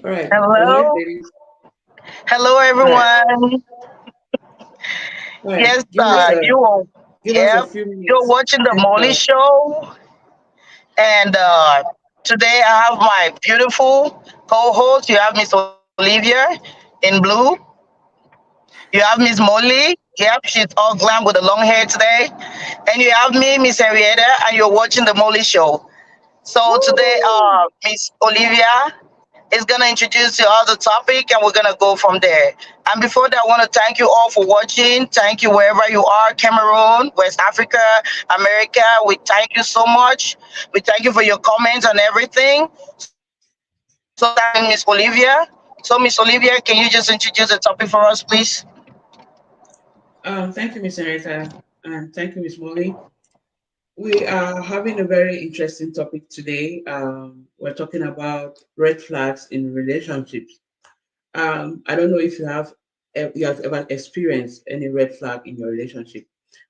All right. Go ahead, Hello, ladies. hello All right. everyone. All right. Yes, Give us a yep, few you're minutes. watching the Let's Mollie talk. Show, and today I have my beautiful co-host. You have Miss Olivia in blue. You have Miss Molly. Yep, she's all glam with the long hair today, and you have me, Miss Henrietta, and you're watching the Mollie Show. So today, Woo! Miss Olivia is gonna introduce you all the topic, and we're gonna go from there. And before that, I want to thank you all for watching. Thank you wherever you are, Cameroon, West Africa, America. We thank you so much. We thank you for your comments and everything. So let's start with Miss Olivia. So Miss Olivia, can you just introduce the topic for us, please? Thank you, Miss Henrietta, and thank you, Miss Molly. We are having a very interesting topic today. We're talking about red flags in relationships. I don't know if you have ever experienced any red flag in your relationship.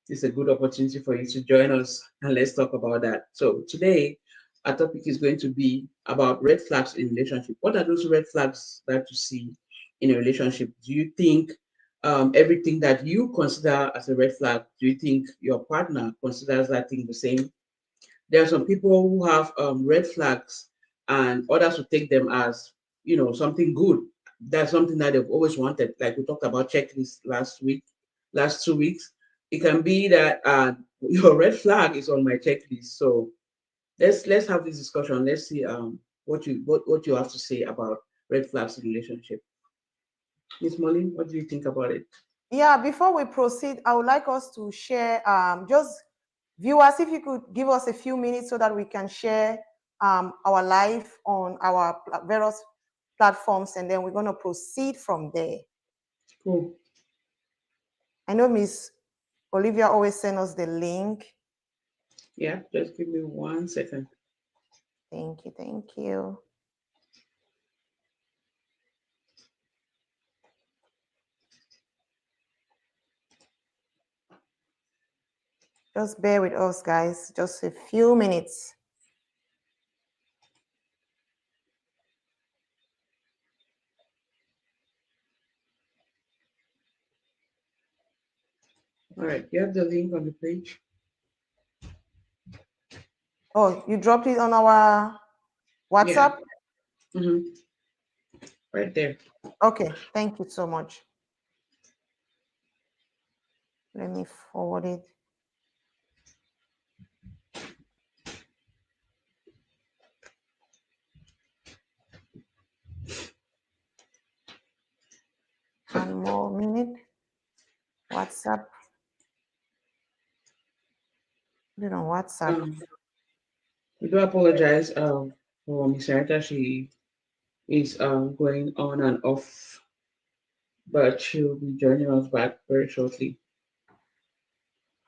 This is a good opportunity for you to join us and let's talk about that. So today, our topic is going to be about red flags in relationship. What are those red flags that you see in a relationship? Do you think everything that you consider as a red flag, do you think your partner considers that thing the same? There are some people who have red flags and others who take them as, something good. That's something that they've always wanted. Like we talked about checklists last 2 weeks. It can be that your red flag is on my checklist. So let's have this discussion. Let's see what you have to say about red flags in relationship. Miss Molly, what do you think about it? Yeah, before we proceed, I would like us to share, just viewers, if you could give us a few minutes so that we can share our live on our various platforms, and then we're going to proceed from there. Cool. I know Miss Olivia always send us the link. Yeah, just give me 1 second. Thank you, thank you. Just bear with us, guys. Just a few minutes. All right, you have the link on the page. Oh, you dropped it on our Yeah. WhatsApp? Mm-hmm. Right there. Okay, thank you so much. Let me forward it. One more minute. WhatsApp. Put it on WhatsApp. Um, we do apologize for Miss Sarita. She is going on and off, but she'll be joining us back very shortly.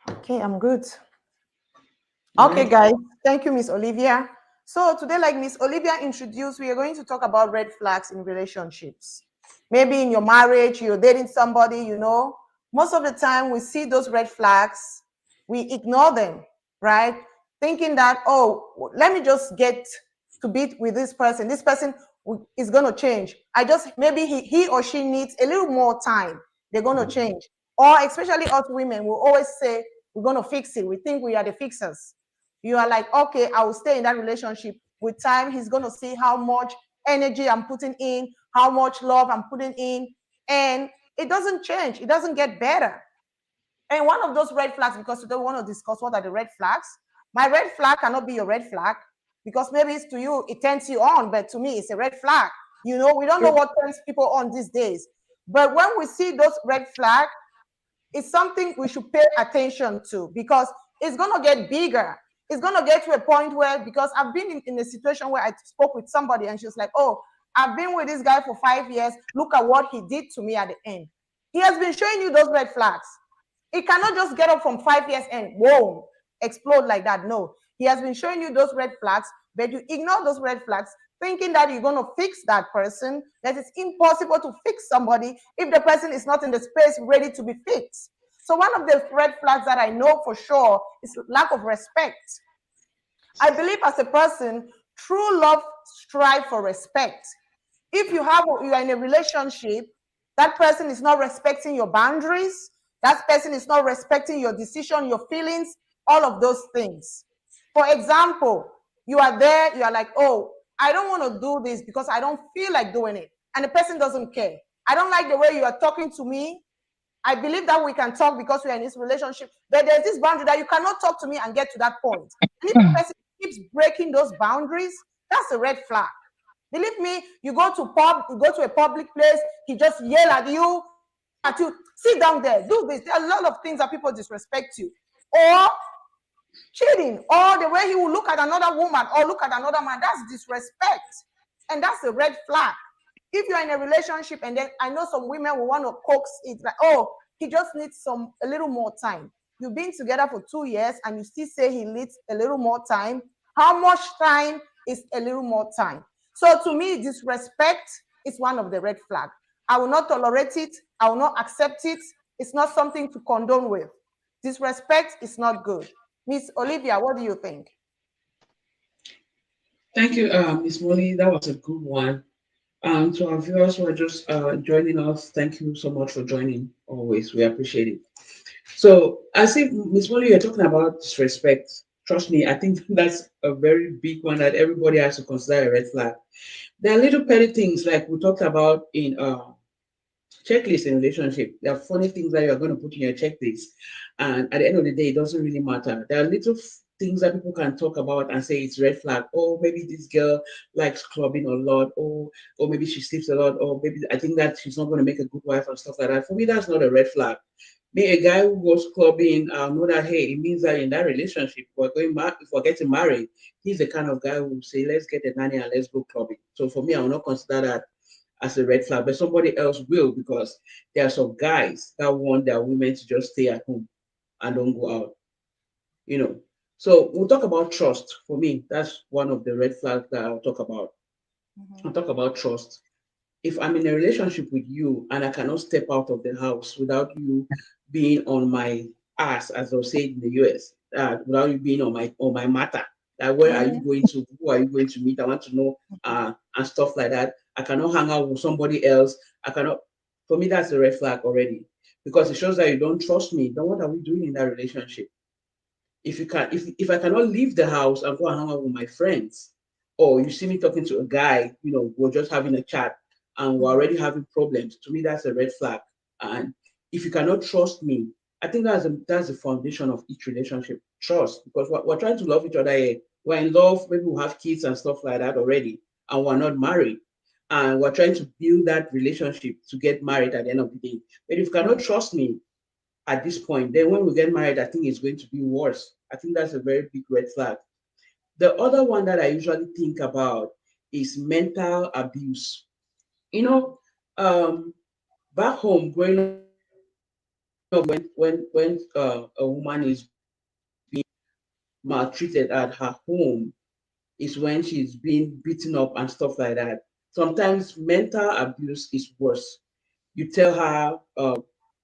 Okay, I'm good. All Okay, right. guys. Thank you, Miss Olivia. So today, like Miss Olivia introduced, we are going to talk about red flags in relationships. Maybe in your marriage, you're dating somebody, most of the time we see those red flags, we ignore them, right? Thinking that, oh, let me just get to be with this person. This person is going to change. Maybe he or she needs a little more time. They're going to change. Or especially us women, we always say, we're going to fix it. We think we are the fixers. You are like, okay, I will stay in that relationship. With time, he's going to see how much energy I'm putting in, how much love I'm putting in, and it doesn't change. It doesn't get better. And one of those red flags, because today we want to discuss what are the red flags. My red flag cannot be your red flag because maybe it's to you, it turns you on, but to me, it's a red flag. We don't know Sure. what turns people on these days. But when we see those red flags, it's something we should pay attention to because it's going to get bigger. It's going to get to a point where, because I've been in a situation where I spoke with somebody and she was like, oh, I've been with this guy for 5 years. Look at what he did to me at the end. He has been showing you those red flags. It cannot just get up from 5 years and whoa, explode like that. No, he has been showing you those red flags, but you ignore those red flags, thinking that you're going to fix that person, that it's impossible to fix somebody if the person is not in the space ready to be fixed. So one of the red flags that I know for sure is lack of respect. I believe as a person, true love strives for respect. If you are in a relationship, that person is not respecting your boundaries, that person is not respecting your decision, your feelings, all of those things. For example, you are there, you are like, oh, I don't want to do this because I don't feel like doing it. And the person doesn't care. I don't like the way you are talking to me. I believe that we can talk because we are in this relationship, but there's this boundary that you cannot talk to me and get to that point. And if the person keeps breaking those boundaries, that's a red flag. Believe me, you go to a public place, he just yell at you, sit down there, do this. There are a lot of things that people disrespect you. Or cheating, or the way he will look at another woman or look at another man, that's disrespect. And that's a red flag. If you're in a relationship and then I know some women will want to coax it, like, oh, he just needs a little more time. You've been together for 2 years and you still say he needs a little more time. How much time is a little more time? So to me, disrespect is one of the red flags. I will not tolerate it. I will not accept it. It's not something to condone with. Disrespect is not good. Miss Olivia, what do you think? Thank you, Miss Molly. That was a good one. To our viewers who are just joining us, thank you so much for joining. Always, we appreciate it. So, I see, Miss Molly, you're talking about disrespect. Trust me, I think that's a very big one that everybody has to consider a red flag. There are little petty things like we talked about in checklist in relationship. There are funny things that you're going to put in your checklist, and at the end of the day, it doesn't really matter. There are little things that people can talk about and say it's red flag. Oh, maybe this girl likes clubbing a lot. Or maybe she sleeps a lot. Or maybe I think that she's not going to make a good wife and stuff like that. For me, that's not a red flag. Me, a guy who goes clubbing, know that hey, it means that in that relationship, if we're getting married, he's the kind of guy who will say, let's get a nanny and let's go clubbing. So for me, I will not consider that as a red flag, but somebody else will, because there are some guys that want their women to just stay at home and don't go out, you know. So we'll talk about trust. For me, that's one of the red flags that I'll talk about. I'll talk about trust. If I'm in a relationship with you and I cannot step out of the house without you being on my ass, as they'll say in the US, without you being on my matter, where are you going to, who are you going to meet? I want to know, and stuff like that. I cannot hang out with somebody else. I cannot. For me, that's a red flag already, because it shows that you don't trust me. Then what are we doing in that relationship? If I cannot leave the house and go and hang out with my friends, or you see me talking to a guy, we're just having a chat and we're already having problems, to me that's a red flag. And if you cannot trust me, I think that's the foundation of each relationship, trust, because we're trying to love each other here. We're in love, maybe we have kids and stuff like that already, and we're not married. And we're trying to build that relationship to get married at the end of the day. But if you cannot trust me at this point, then when we get married, I think it's going to be worse. I think that's a very big red flag. The other one that I usually think about is mental abuse. You know, back home, growing up, when a woman is maltreated at her home, is when she's being beaten up and stuff like that. Sometimes mental abuse is worse. You tell her,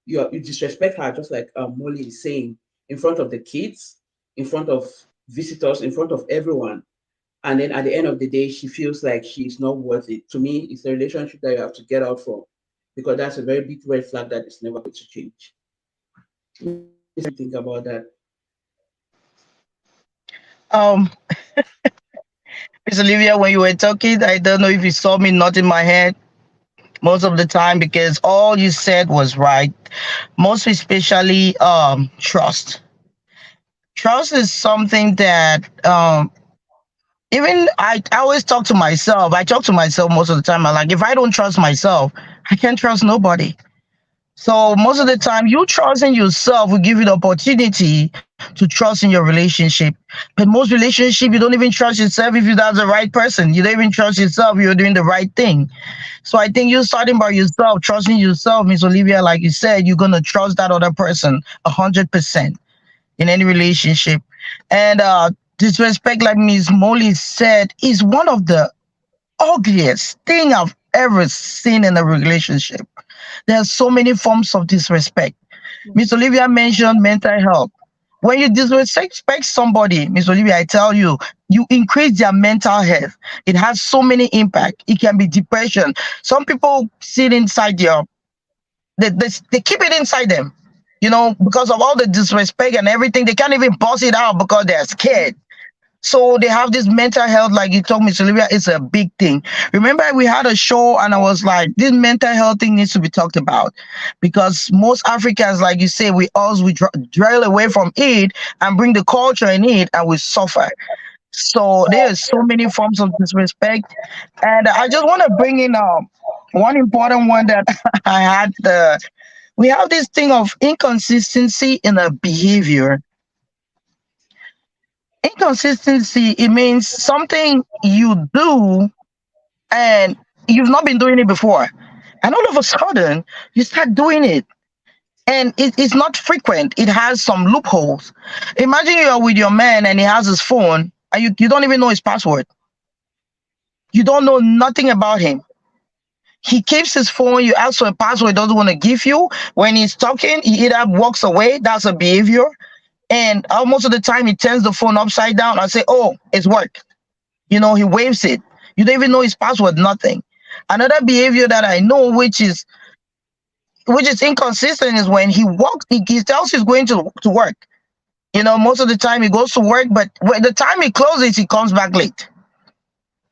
you disrespect her, just like Molly is saying, in front of the kids, in front of visitors, in front of everyone. And then at the end of the day, she feels like she's not worth it. To me, it's a relationship that you have to get out from, because that's a very big red flag that is never going to change. What do you think about that? Um, Miss Olivia, when you were talking, I don't know if you saw me nodding my head most of the time, because all you said was right. Most especially, trust. Trust is something that even I always talk to myself. I talk to myself most of the time. I'm like, if I don't trust myself, I can't trust nobody. So most of the time, you trusting yourself will give you the opportunity to trust in your relationship. But most relationship, you don't even trust yourself if you're not the right person. You don't even trust yourself you're doing the right thing. So I think you starting by yourself, trusting yourself, Miss Olivia, like you said, you're gonna trust that other person 100% in any relationship. And disrespect, like Miss Molly said, is one of the ugliest thing I've ever seen in a relationship. There are so many forms of disrespect. Miss Olivia mentioned mental health. When you disrespect somebody, Miss Olivia, I tell you, you increase their mental health. It has so many impact. It can be depression. Some people sit inside they keep it inside them, because of all the disrespect and everything. They can't even bust it out because they're scared. So they have this mental health, like you told me, Sylvia, it's a big thing. Remember, we had a show and I was like, this mental health thing needs to be talked about because most Africans, like you say, we drill away from it and bring the culture in it and we suffer. So there's so many forms of disrespect. And I just want to bring in one important one that I had. We have this thing of inconsistency in a behavior. Inconsistency, it means something you do and you've not been doing it before. And all of a sudden, you start doing it. And it's not frequent. It has some loopholes. Imagine you're with your man and he has his phone and you don't even know his password. You don't know nothing about him. He keeps his phone. You ask for a password, he doesn't want to give you. When he's talking, he either walks away. That's a behavior. And most of the time, he turns the phone upside down and say, "Oh, it's work." He waves it. You don't even know his password, nothing. Another behavior that I know, which is inconsistent, is when he walks, he tells he's going to work. Most of the time he goes to work, but when the time he closes, he comes back late.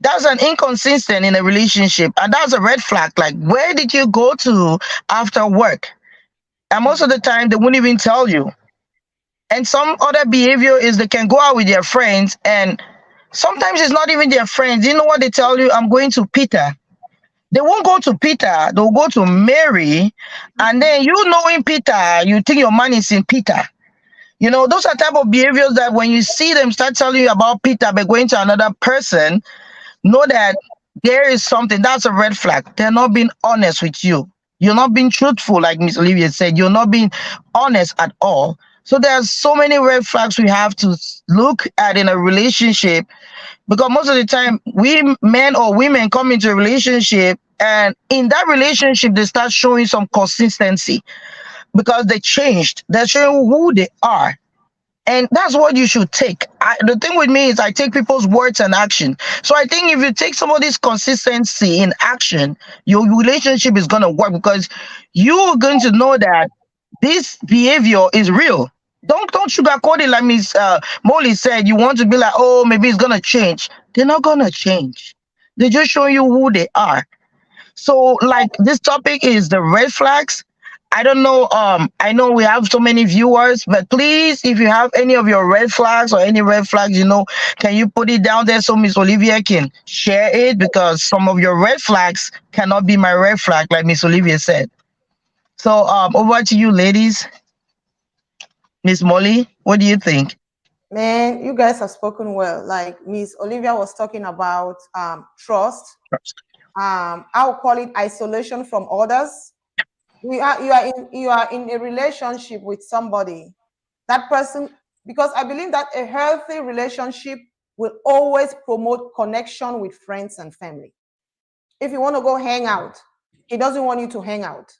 That's an inconsistent in a relationship, and that's a red flag. Like, where did you go to after work? And most of the time, they won't even tell you. And some other behavior is they can go out with their friends, and sometimes it's not even their friends. You know what they tell you? I'm going to Peter. They won't go to Peter. They'll go to Mary. And then knowing Peter, you think your man is in Peter. Those are type of behaviors that when you see them start telling you about Peter but going to another person, know that there is something. That's a red flag. They're not being honest with you. You're not being truthful, like Miss Olivia said. You're not being honest at all. So there's so many red flags we have to look at in a relationship, because most of the time we men or women come into a relationship and in that relationship they start showing some consistency because they changed. They're showing who they are. And that's what you should take. The thing with me is I take people's words and action. So I think if you take somebody's consistency in action, your relationship is going to work because you're going to know that this behavior is real. Don't sugarcoat it like Miss Mollie said. You want to be like, oh, maybe it's going to change. They're not going to change. They're just showing you who they are. So, like, this topic is the red flags. I don't know. I know we have so many viewers, but please, if you have any of your red flags or any red flags, can you put it down there so Miss Olivia can share it? Because some of your red flags cannot be my red flag, like Miss Olivia said. So, over to you, ladies. Miss Mollie, what do you think? Man, you guys have spoken well. Like Miss Olivia was talking about trust. I will call it isolation from others. You are in a relationship with somebody. That person, because I believe that a healthy relationship will always promote connection with friends and family. If you want to go hang out, he doesn't want you to hang out.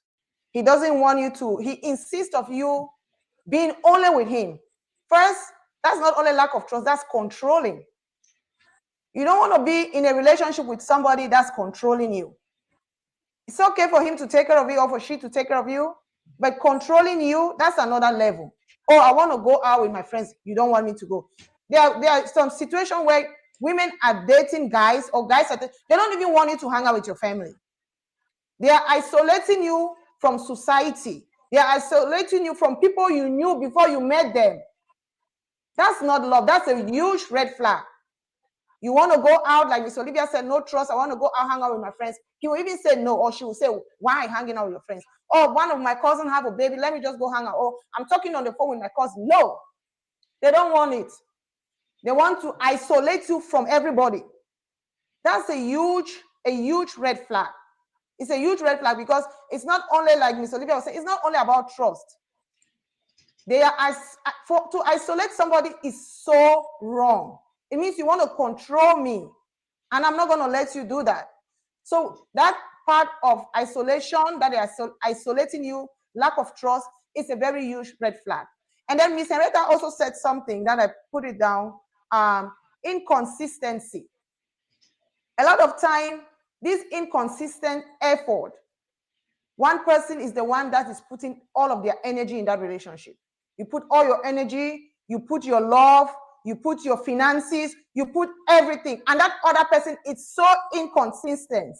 He doesn't want you to, he insists of you being only with him. First, that's not only lack of trust, that's controlling. You don't want to be in a relationship with somebody that's controlling you. It's okay for him to take care of you or for she to take care of you, but controlling you, that's another level. Oh, I want to go out with my friends. You don't want me to go. There are some situations where women are dating guys or guys they don't even want you to hang out with your family. They are isolating you from society. They are isolating you from people you knew before you met them. That's not love. That's a huge red flag. You want to go out, like Miss Olivia said, no trust. I want to go out, hang out with my friends. He will even say no, or she will say, why hanging out with your friends? Oh, one of my cousins have a baby. Let me just go hang out. Oh, I'm talking on the phone with my cousin. No, they don't want it. They want to isolate you from everybody. That's a huge red flag. It's a huge red flag because it's not only, like Miss Olivia was saying, it's not only about trust. To isolate somebody is so wrong. It means you want to control me, and I'm not going to let you do that. So that part of isolation, that they are isolating you, lack of trust, is a very huge red flag. And then Miss Henrietta also said something that I put it down, inconsistency. A lot of time, this inconsistent effort, one person is the one that is putting all of their energy in that relationship. You put all your energy, you put your love, you put your finances, you put everything. And that other person is so inconsistent.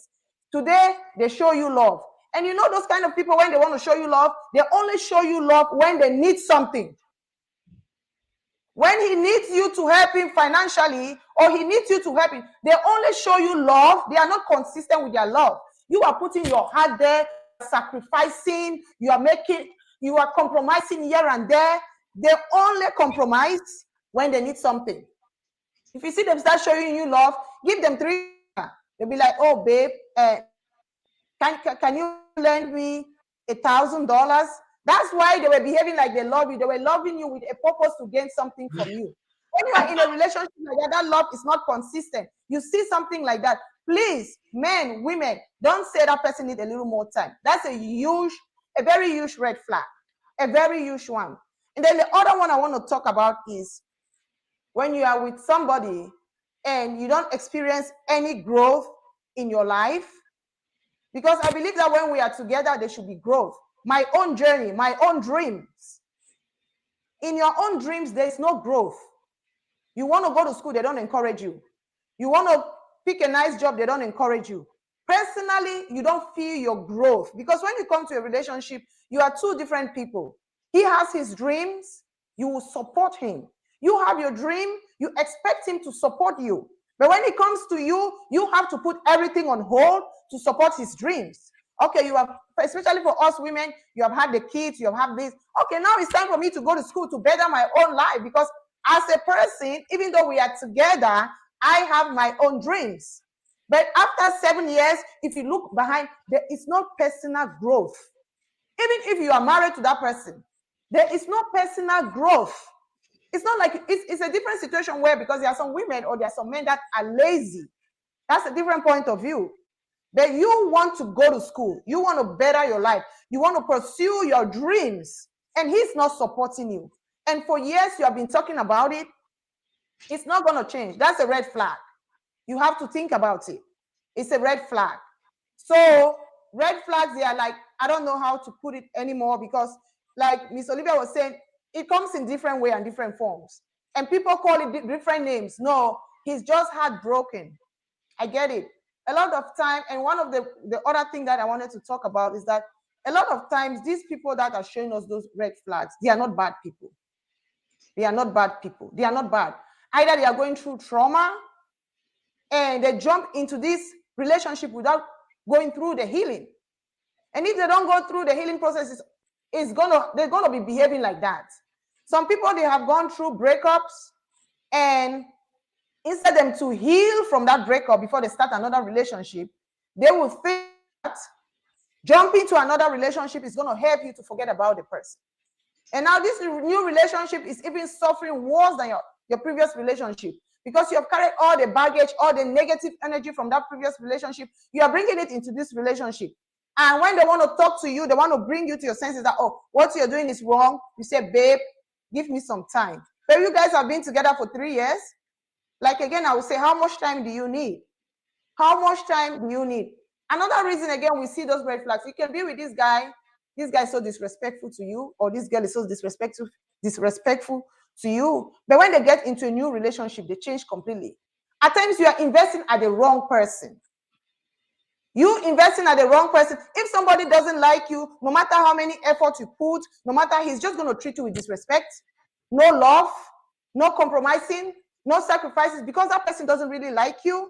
Today, they show you love. And you know those kind of people, when they want to show you love, they only show you love when they need something. When he needs you to help him financially, or he needs you to help him, they only show you love. They are not consistent with their love. You are putting your heart there, sacrificing, you are compromising here and there. They only compromise when they need something. If you see them start showing you love, give them 3. They'll be like, oh, babe, can you lend me $1,000? That's why they were behaving like they love you. They were loving you with a purpose to gain something from you. When you are in a relationship like that, that love is not consistent. You see something like that, please, men, women, don't say that person needs a little more time. That's a very huge red flag, a very huge one. And then the other one I want to talk about is when you are with somebody and you don't experience any growth in your life, because I believe that when we are together, there should be growth. My own journey, my own dreams. In your own dreams, there is no growth. You want to go to school, they don't encourage you. You want to pick a nice job, they don't encourage you. Personally, you don't feel your growth, because when you come to a relationship, you are two different people. He has his dreams, you will support him. You have your dream, you expect him to support you. But when it comes to you, you have to put everything on hold to support his dreams. Okay, you have, especially for us women, you have had the kids, you have had this. Okay, now it's time for me to go to school to better my own life, because as a person, even though we are together, I have my own dreams. But after 7 years, if you look behind, there is no personal growth. Even if you are married to that person, there is no personal growth. It's not like, it's a different situation where, because there are some women or there are some men that are lazy. That's a different point of view. But you want to go to school. You want to better your life. You want to pursue your dreams. And he's not supporting you. And for years, you have been talking about it. It's not going to change. That's a red flag. You have to think about it. It's a red flag. So red flags, they are like, I don't know how to put it anymore, because like Miss Olivia was saying, it comes in different way and different forms. And people call it different names. No, he's just heartbroken. I get it. A lot of time, and one of the other thing that I wanted to talk about is that a lot of times these people that are showing us those red flags, they are not bad people. They are not bad people. They are not bad. Either they are going through trauma and they jump into this relationship without going through the healing. And if they don't go through the healing process, they're gonna be behaving like that. Some people, they have gone through breakups, and instead them to heal from that breakup before they start another relationship, they will think that jumping to another relationship is going to help you to forget about the person. And now this new relationship is even suffering worse than your previous relationship, because you have carried all the baggage, all the negative energy from that previous relationship. You are bringing it into this relationship. And when they want to talk to you, they want to bring you to your senses that, oh, what you're doing is wrong. You say, babe, give me some time. But you guys have been together for 3 years. Like, again, I would say, how much time do you need? How much time do you need? Another reason, again, we see those red flags. You can be with this guy is so disrespectful to you, or this girl is so disrespectful to you. But when they get into a new relationship, they change completely. At times, you are investing at the wrong person. You investing at the wrong person. If somebody doesn't like you, no matter how many efforts you put, no matter, he's just going to treat you with disrespect, no love, no compromising, no sacrifices, because that person doesn't really like you.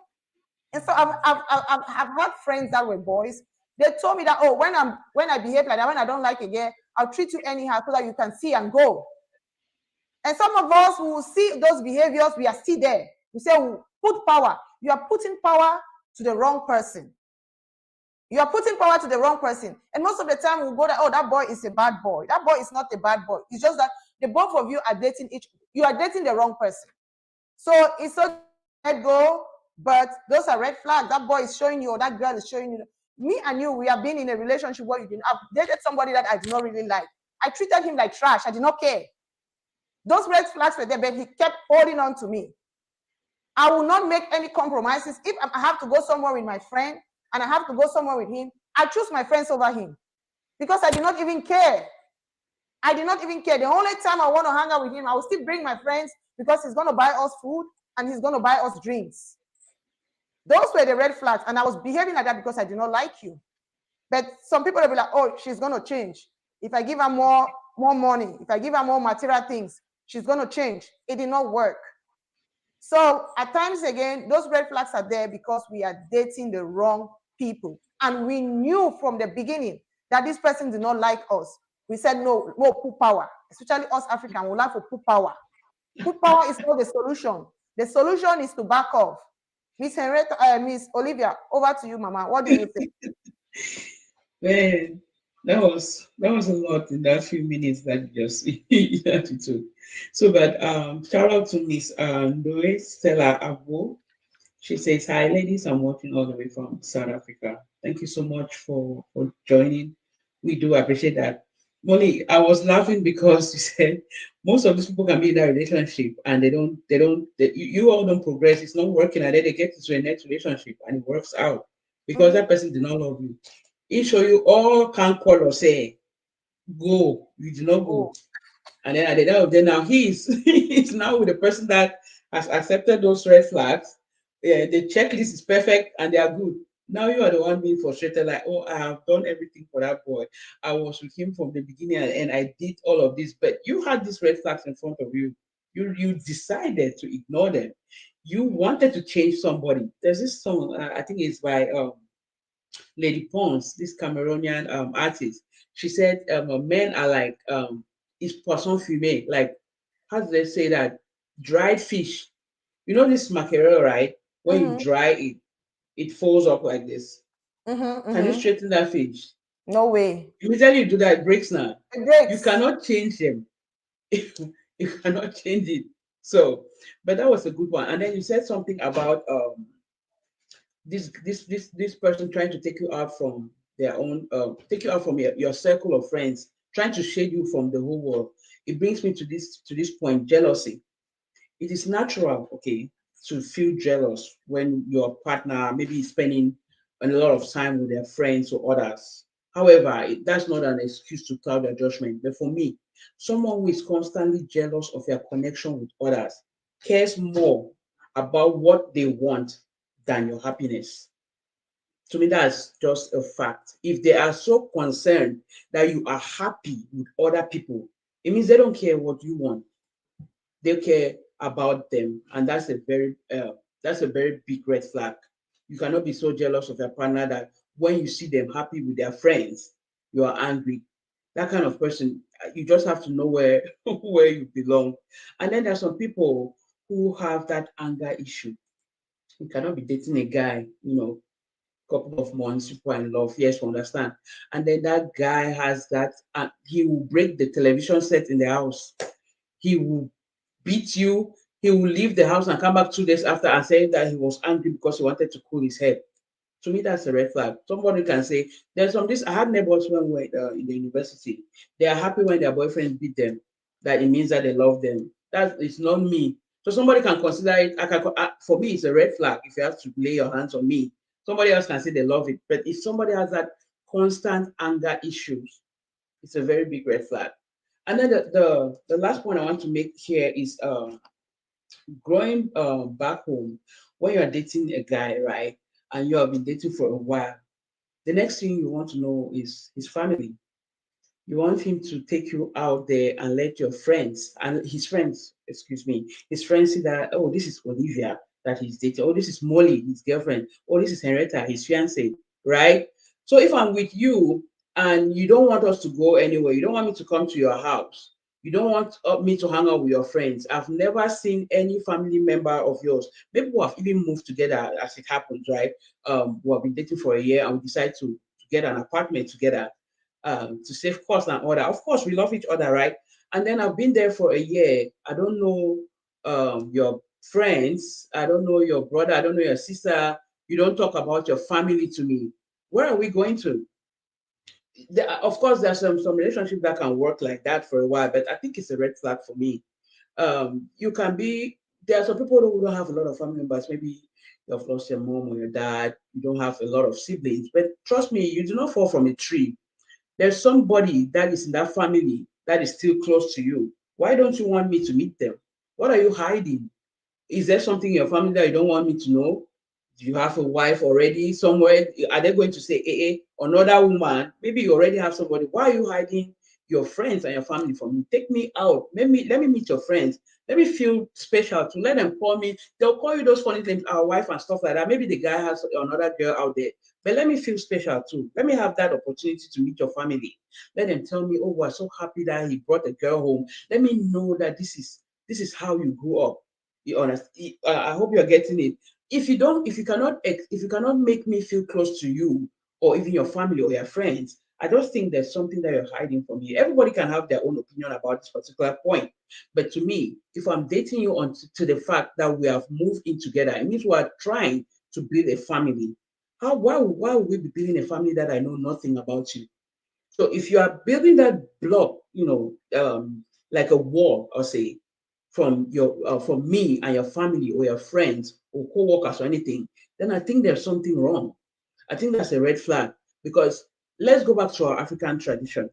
And so I've had friends that were boys. They told me that, oh, when I behave like that, when I don't like a girl, I'll treat you anyhow so that you can see and go. And some of us who will see those behaviors, we are still there. We say, we'll put power. You are putting power to the wrong person. You are putting power to the wrong person. And most of the time we'll go that, oh, that boy is a bad boy. That boy is not a bad boy. It's just that the both of you are dating you are dating the wrong person. So it's so let go, but those are red flags. That boy is showing you, or that girl is showing you. Me and you, we have been in a relationship where I've dated somebody that I did not really like. I treated him like trash. I did not care. Those red flags were there, but he kept holding on to me. I will not make any compromises. If I have to go somewhere with my friend and I have to go somewhere with him, I choose my friends over him because I did not even care. I did not even care. The only time I want to hang out with him, I will still bring my friends because he's going to buy us food and he's going to buy us drinks. Those were the red flags. And I was behaving like that because I did not like you. But some people will be like, oh, she's going to change. If I give her more money, if I give her more material things, she's going to change. It did not work. So at times again, those red flags are there because we are dating the wrong people. And we knew from the beginning that this person did not like us. We said, no, put power. Especially us Africans, we like to put power. Put power is not the solution. The solution is to back off. Miss Henrietta, Miss Olivia, over to you, Mama. What do you think? Man, that was a lot in that few minutes that you just that you took. So, but shout out to Miss Ndoe Stella Abo. She says, "Hi, ladies. I'm watching all the way from South Africa. Thank you so much for joining. We do appreciate that." Molly, I was laughing because you said most of these people can be in that relationship and you all don't progress. It's not working, and then they get into a next relationship and it works out because that person did not love you. He show you all can call or say, go, you do not go. And then at the end of the day, now he's now with the person that has accepted those red flags. Yeah, the checklist is perfect and they are good. Now you are the one being frustrated, like, oh, I have done everything for that boy. I was with him from the beginning and I did all of this, but you had these red flags in front of you. You decided to ignore them. You wanted to change somebody. There's this song, I think it's by Lady Pons, this Cameroonian artist. She said men are like is poisson fumé, like how do they say that? Dried fish. You know this mackerel, right? When you dry it, it folds up like this. Can you straighten that fish? No way. Immediately you do that, it breaks now. It breaks. You cannot change them. You cannot change it. So, but that was a good one. And then you said something about this person trying to take you out from their own take you out from your circle of friends, trying to shade you from the whole world. It brings me to this point, jealousy. It is natural, okay, to feel jealous when your partner maybe is spending a lot of time with their friends or others. However, that's not an excuse to cloud their judgment. But for me, someone who is constantly jealous of their connection with others cares more about what they want than your happiness. To me, that's just a fact. If they are so concerned that you are happy with other people, it means they don't care what you want. They care about them, and that's a very big red flag. You cannot be so jealous of your partner that when you see them happy with their friends, you are angry. That kind of person, you just have to know where where you belong. And then there are some people who have that anger issue. You cannot be dating a guy, couple of months, people are in love. Yes, we understand. And then that guy has that, and he will break the television set in the house. He will beat you. He will leave the house and come back 2 days after and say that he was angry because he wanted to cool his head. To me, that's a red flag. Somebody can say, there's some this. I had neighbors when we were in the university. They are happy when their boyfriend beat them. That it means that they love them. That is not me. So somebody can consider it. For me, it's a red flag if you have to lay your hands on me. Somebody else can say they love it. But if somebody has that constant anger issues, it's a very big red flag. And then the last point I want to make here is growing back home when you're dating a guy, right? And you have been dating for a while. The next thing you want to know is his family. You want him to take you out there and let your friends and his friends, excuse me, his friends see that, oh, this is Olivia that he's dating. Oh, this is Molly, his girlfriend. Oh, this is Henrietta, his fiance, right? So if I'm with you and you don't want us to go anywhere, you don't want me to come to your house, you don't want me to hang out with your friends. I've never seen any family member of yours. Maybe we have even moved together as it happens, right? We have been dating for a year and we decide to get an apartment together to save costs and all that. Of course, we love each other, right? And then I've been there for a year. I don't know your friends. I don't know your brother. I don't know your sister. You don't talk about your family to me. Where are we going to? Of course, there's some relationship that can work like that for a while, but I think it's a red flag for me. You can be, there are some people who don't have a lot of family members. Maybe you've lost your mom or your dad, you don't have a lot of siblings, but trust me, you do not fall from a tree. There's somebody that is in that family that is still close to you. Why don't you want me to meet them? What are you hiding? Is there something in your family that you don't want me to know? Do you have a wife already somewhere? Are they going to say, another woman? Maybe you already have somebody. Why are you hiding your friends and your family from me? Take me out. Let me meet your friends. Let me feel special to let them call me. They'll call you those funny names, our wife and stuff like that. Maybe the guy has another girl out there. But let me feel special too. Let me have that opportunity to meet your family. Let them tell me, oh, we're so happy that he brought a girl home. Let me know that this is how you grew up. You honest. I hope you're getting it. If you cannot make me feel close to you or even your family or your friends, I just think there's something that you're hiding from me. Everybody can have their own opinion about this particular point, but to me, if I'm dating you on to the fact that we have moved in together, it means we are trying to build a family. Why would we be building a family that I know nothing about you? So if you are building that block, like a wall, I'll say, from me and your family or your friends or co-workers or anything, then I think there's something wrong. I think that's a red flag, because let's go back to our African tradition.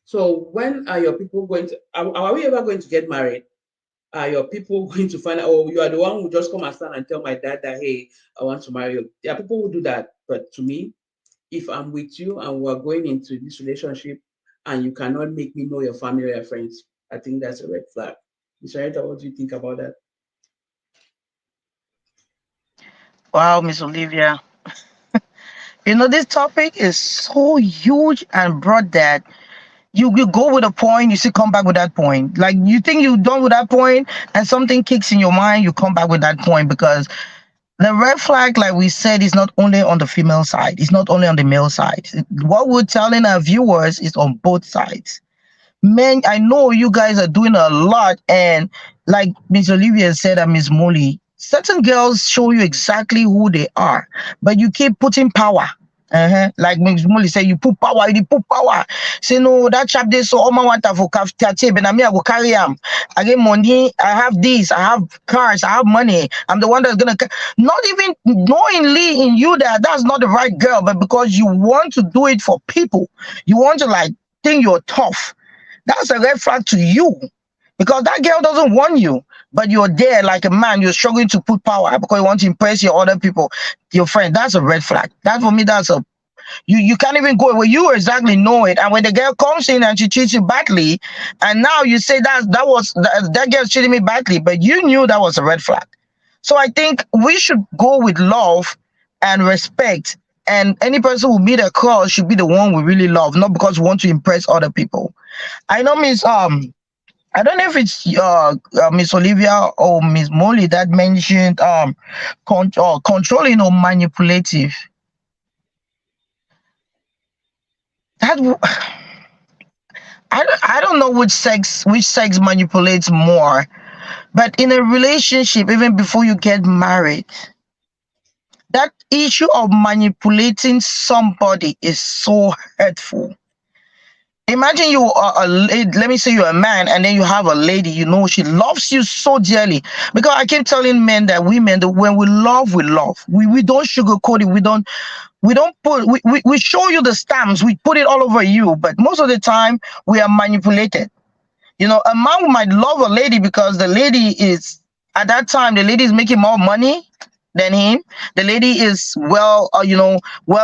So when are your people going to? Are we ever going to get married? Are your people going to find out? Oh, you are the one who just come and stand and tell my dad that, hey, I want to marry you. There are people who do that, but to me, if I'm with you and we're going into this relationship and you cannot make me know your family or your friends, I think that's a red flag. Mr. Rita, what do you think about that? Wow, Miss Olivia. This topic is so huge and broad that you go with a point, you still come back with that point. Like you think you're done with that point, and something kicks in your mind, you come back with that point because the red flag, like we said, is not only on the female side, it's not only on the male side. What we're telling our viewers is on both sides. Man, I know you guys are doing a lot, and like Miss Olivia said and Miss Molly, certain girls show you exactly who they are, but you keep putting power. Like Miss Molly said, you put power, you put power. Say no, that chap they so my want for cafeteria, but I will carry him. I get money, I have this, I have cars, I have money. I'm the one that's gonna not even knowingly in you that that's not the right girl, but because you want to do it for people, you want to like think you're tough. That's a red flag to you because that girl doesn't want you, but you're there like a man. You're struggling to put power because you want to impress your other people, your friend. That's a red flag. That for me, that's a you can't even go where you exactly know it. And when the girl comes in and she treats you badly, and now you say that girl's treating me badly, but you knew that was a red flag. So I think we should go with love and respect. And any person who meet across should be the one we really love, not because we want to impress other people. I know Miss I don't know if it's Miss Olivia or Miss Molly that mentioned controlling or manipulative. That I don't know which sex manipulates more, but in a relationship, even before you get married, that issue of manipulating somebody is so hurtful. Imagine you are a lady, let me say you're a man, and then you have a lady, she loves you so dearly. Because I keep telling men that women, that when we love, we love. We don't sugarcoat it. We show you the stamps, we put it all over you, but most of the time we are manipulated. A man might love a lady because the lady is, at that time, the lady is making more money than him. The lady is well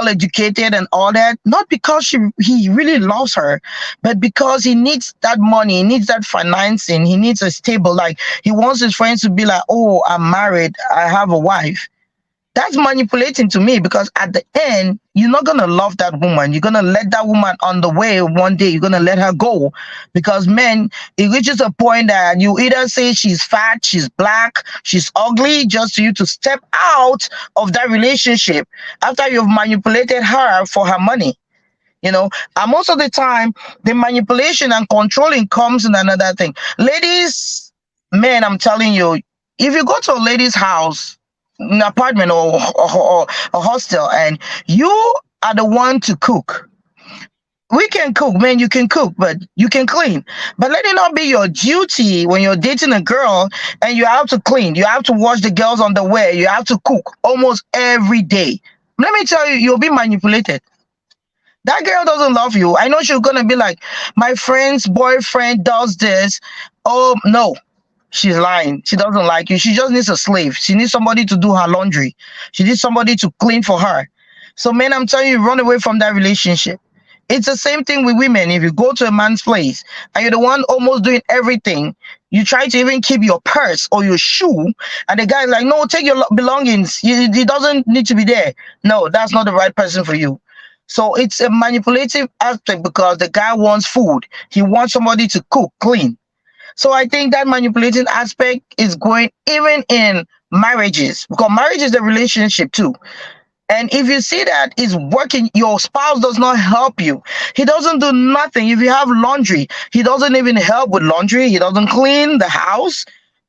educated and all that. Not because he really loves her, but because he needs that money, he needs that financing, he needs a stable, like he wants his friends to be like, oh, I'm married, I have a wife. That's manipulating to me because at the end, you're not going to love that woman. You're going to let that woman on the way one day. You're going to let her go because, man, it reaches a point that you either say she's fat, she's black, she's ugly, just for you to step out of that relationship after you've manipulated her for her money. And most of the time, the manipulation and controlling comes in another thing. Ladies, men, I'm telling you, if you go to a lady's house, an apartment or a hostel, and you are the one to cook, we can cook, man. You can cook, but you can clean. But let it not be your duty when you're dating a girl and you have to clean. You have to wash the girl's underwear. You have to cook almost every day. Let me tell you, you'll be manipulated. That girl doesn't love you. I know she's gonna be like, my friend's boyfriend does this. Oh no, she's lying. She doesn't like you. She just needs a slave. She needs somebody to do her laundry. She needs somebody to clean for her. So, man, I'm telling you, run away from that relationship. It's the same thing with women. If you go to a man's place and you're the one almost doing everything, you try to even keep your purse or your shoe, and the guy's like, no, take your belongings. He doesn't need to be there. No, that's not the right person for you. So it's a manipulative aspect because the guy wants food. He wants somebody to cook, clean. So I think that manipulating aspect is going even in marriages, because marriage is a relationship too. And if you see that it's working, your spouse does not help you. He doesn't do nothing. If you have laundry, he doesn't even help with laundry. He doesn't clean the house.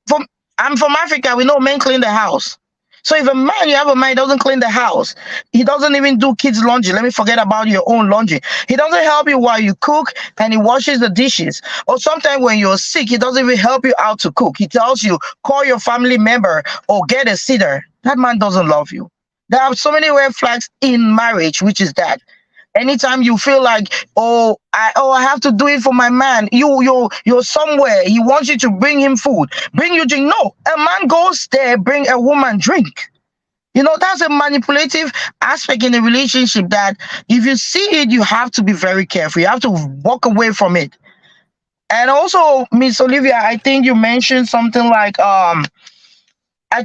From I'm from Africa. We know men clean the house. So if a man, you have a man, he doesn't clean the house. He doesn't even do kids' laundry. Let me forget about your own laundry. He doesn't help you while you cook, and he washes the dishes. Or sometimes when you're sick, he doesn't even help you out to cook. He tells you, call your family member or get a sitter. That man doesn't love you. There are so many red flags in marriage, which is that anytime you feel like, I have to do it for my man. You're somewhere. He wants you to bring him food, bring you drink. No, a man goes there, bring a woman drink. That's a manipulative aspect in a relationship that if you see it, you have to be very careful. You have to walk away from it. And also, Miss Olivia, I think you mentioned something like, I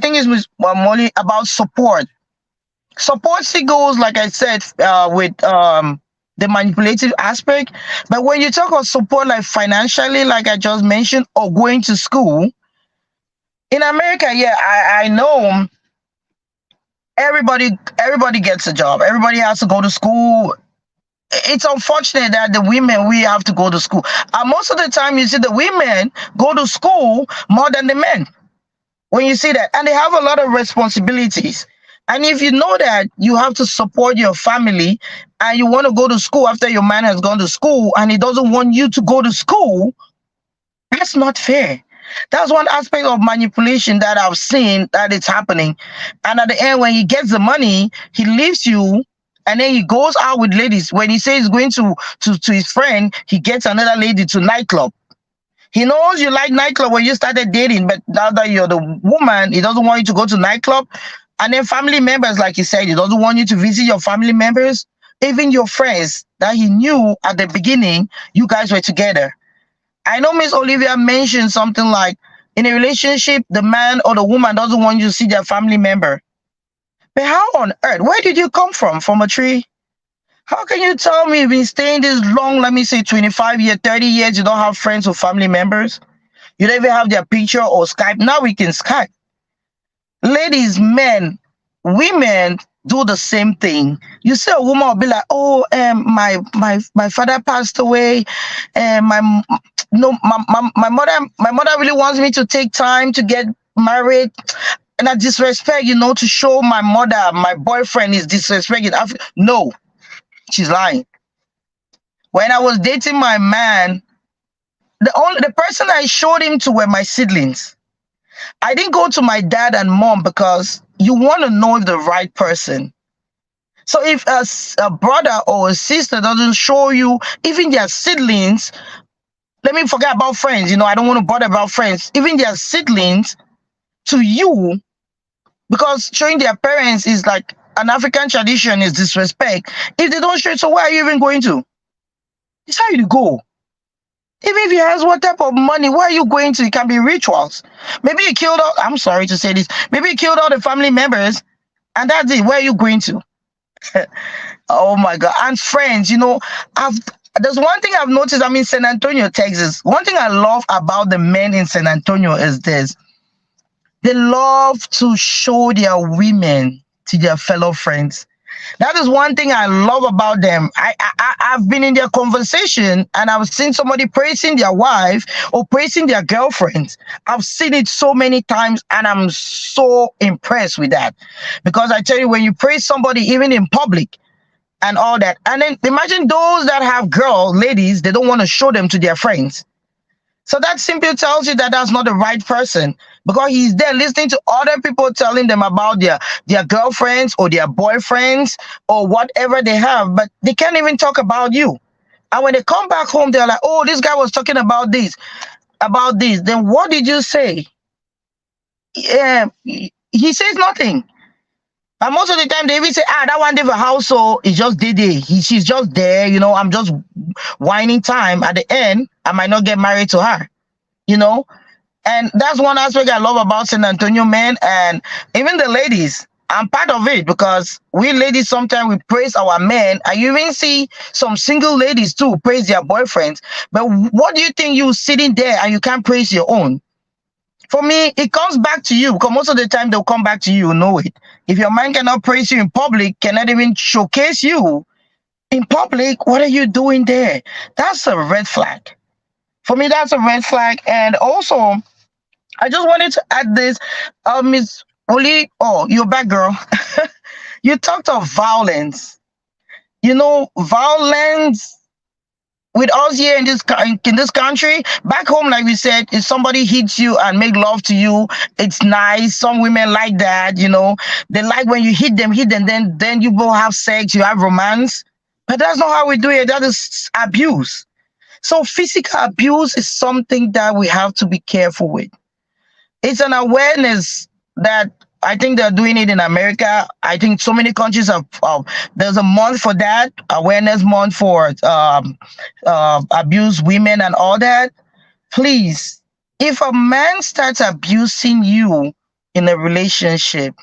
think it's Miss Molly, about support. Support still goes, like I said, with the manipulative aspect. But when you talk about support, like financially, like I just mentioned, or going to school, in America, yeah, I know everybody gets a job. Everybody has to go to school. It's unfortunate that the women, we have to go to school. And most of the time, you see the women go to school more than the men. When you see that, and they have a lot of responsibilities. And if you know that you have to support your family and you want to go to school after your man has gone to school and he doesn't want you to go to school, that's not fair. That's one aspect of manipulation that I've seen that it's happening. And at the end, when he gets the money, he leaves you and then he goes out with ladies. When he says he's going to his friend, he gets another lady to nightclub. He knows you like nightclub when you started dating, but now that you're the woman, he doesn't want you to go to nightclub. And then family members, like he said, he doesn't want you to visit your family members, even your friends that he knew at the beginning, you guys were together. I know Miss Olivia mentioned something like, in a relationship, the man or the woman doesn't want you to see their family member. But how on earth? Where did you come from? From a tree? How can you tell me you've been staying this long, let me say 25 years, 30 years, you don't have friends or family members? You don't even have their picture or Skype. Now we can Skype. Ladies, men, women do the same thing. You see a woman will be like, oh, my father passed away, and my mother really wants me to take time to get married. And I disrespect, to show my mother, my boyfriend is disrespecting. No, she's lying. When I was dating my man, the person I showed him to were my siblings. I didn't go to my dad and mom because you want to know if the right person. So if a brother or a sister doesn't show you, even their siblings, let me forget about friends. I don't want to bother about friends. Even their siblings to you, because showing their parents is like an African tradition, is disrespect. If they don't show it, so where are you even going to? It's how you go. Even if he has what type of money, where are you going to? It can be rituals. Maybe he killed all, I'm sorry to say this, maybe he killed all the family members, and that's it. Where are you going to? Oh my God. And friends, there's one thing I've noticed. I'm in San Antonio, Texas. One thing I love about the men in San Antonio is this. They love to show their women to their fellow friends. That is one thing I love about them. I've been in their conversation and I've seen somebody praising their wife or praising their girlfriend. I've seen it so many times and I'm so impressed with that. Because I tell you, when you praise somebody, even in public, and all that. And then imagine those that have girl ladies, they don't want to show them to their friends. So that simply tells you that that's not the right person, because he's there listening to other people telling them about their girlfriends or their boyfriends or whatever they have, but they can't even talk about you. And when they come back home, they're like, "Oh, this guy was talking about this, about this." Then what did you say? Yeah, he says nothing. And most of the time, they even say, "Ah, that one day for house, so it's just day. She's just there, you know. I'm just whining time. At the end, I might not get married to her, you know." And that's one aspect I love about San Antonio, man. And even the ladies, I'm part of it, because we ladies sometimes we praise our men, and you even see some single ladies too praise their boyfriends. But what do you think, you sitting there and you can't praise your own? For me, it comes back to you, because most of the time they'll come back to you, you know it. If your man cannot praise you in public, cannot even showcase you in public, what are you doing there? That's a red flag. For me, that's a red flag. And also, I just wanted to add this, Miss Oli. Oh, you're back, girl. You talked of violence. You know, violence with us here in this country. Back home, like we said, if somebody hits you and make love to you, it's nice. Some women like that. You know, they like when you hit them, then you both have sex, you have romance. But that's not how we do it. That is abuse. So physical abuse is something that we have to be careful with. It's an awareness that I think they're doing it in America. I think so many countries have. There's a month for that, awareness month for abused women and all that. Please, if a man starts abusing you in a relationship,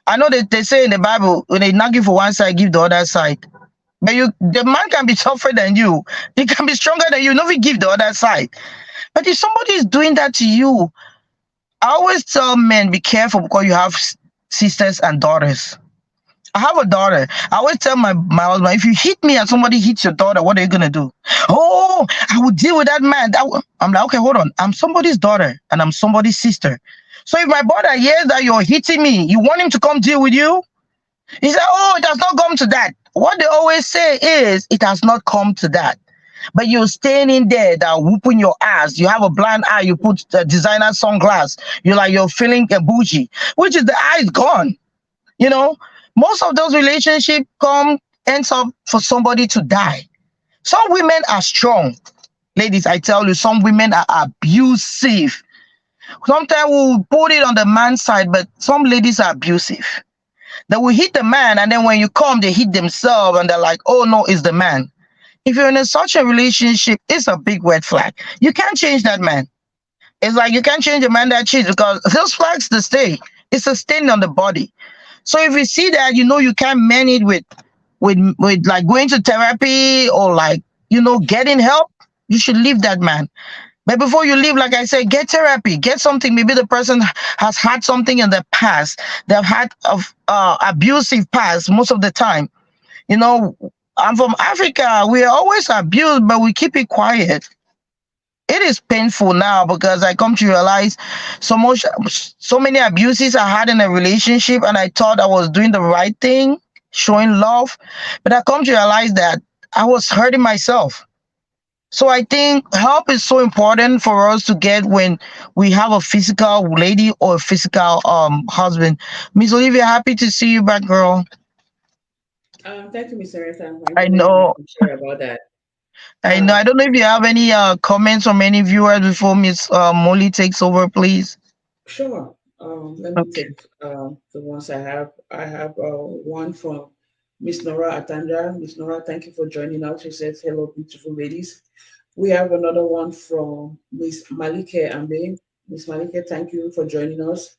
I know that they say in the Bible, when they knock you for one side, give the other side. But the man can be tougher than you. He can be stronger than you. Never give the other side. But if somebody is doing that to you, I always tell men, be careful, because you have sisters and daughters. I have a daughter. I always tell my husband, if you hit me and somebody hits your daughter, what are you gonna do? Oh, I will deal with that man. I'm like, okay, hold on. I'm somebody's daughter and I'm somebody's sister. So if my brother hears that you're hitting me, you want him to come deal with you? He said, oh, it has not come to that. What they always say is, it has not come to that. But you're staying in there, that whooping your ass. You have a blind eye, you put a designer sunglass. You're feeling a bougie, which is the eye is gone. You know, most of those relationships ends up for somebody to die. Some women are strong. Ladies, I tell you, some women are abusive. Sometimes we'll put it on the man's side, but some ladies are abusive. They will hit the man, and then when you come, they hit themselves, and they're like, oh no, it's the man. If you're in such a relationship, it's a big red flag. You can't change that man. It's like you can't change a man that cheats, because those flags to stay. It's a stain on the body. So if you see that, you know you can't mend it with like going to therapy or like, you know, getting help, you should leave that man. But before you leave, like I said, get therapy, get something. Maybe the person has had something in the past. They've had abusive past most of the time. You know, I'm from Africa. We are always abused, but we keep it quiet. It is painful now, because I come to realize so many abuses I had in a relationship, and I thought I was doing the right thing, showing love, but I come to realize that I was hurting myself. So I think help is so important for us to get when we have a physical lady or a physical husband. Miss Olivia, happy to see you back, girl. Thank you, Mr. Reta. I I have anything I know. can share about that. I know. Uh, I don't know if you have any comments from any viewers before Miss Molly takes over, please. sure. Let me Okay. take the ones I have. I have one from Miss Nora Atanja. Miss Nora, thank you for joining us. She says, hello, beautiful ladies. We have another one from Miss Malike Ambe. Miss Malike, thank you for joining us.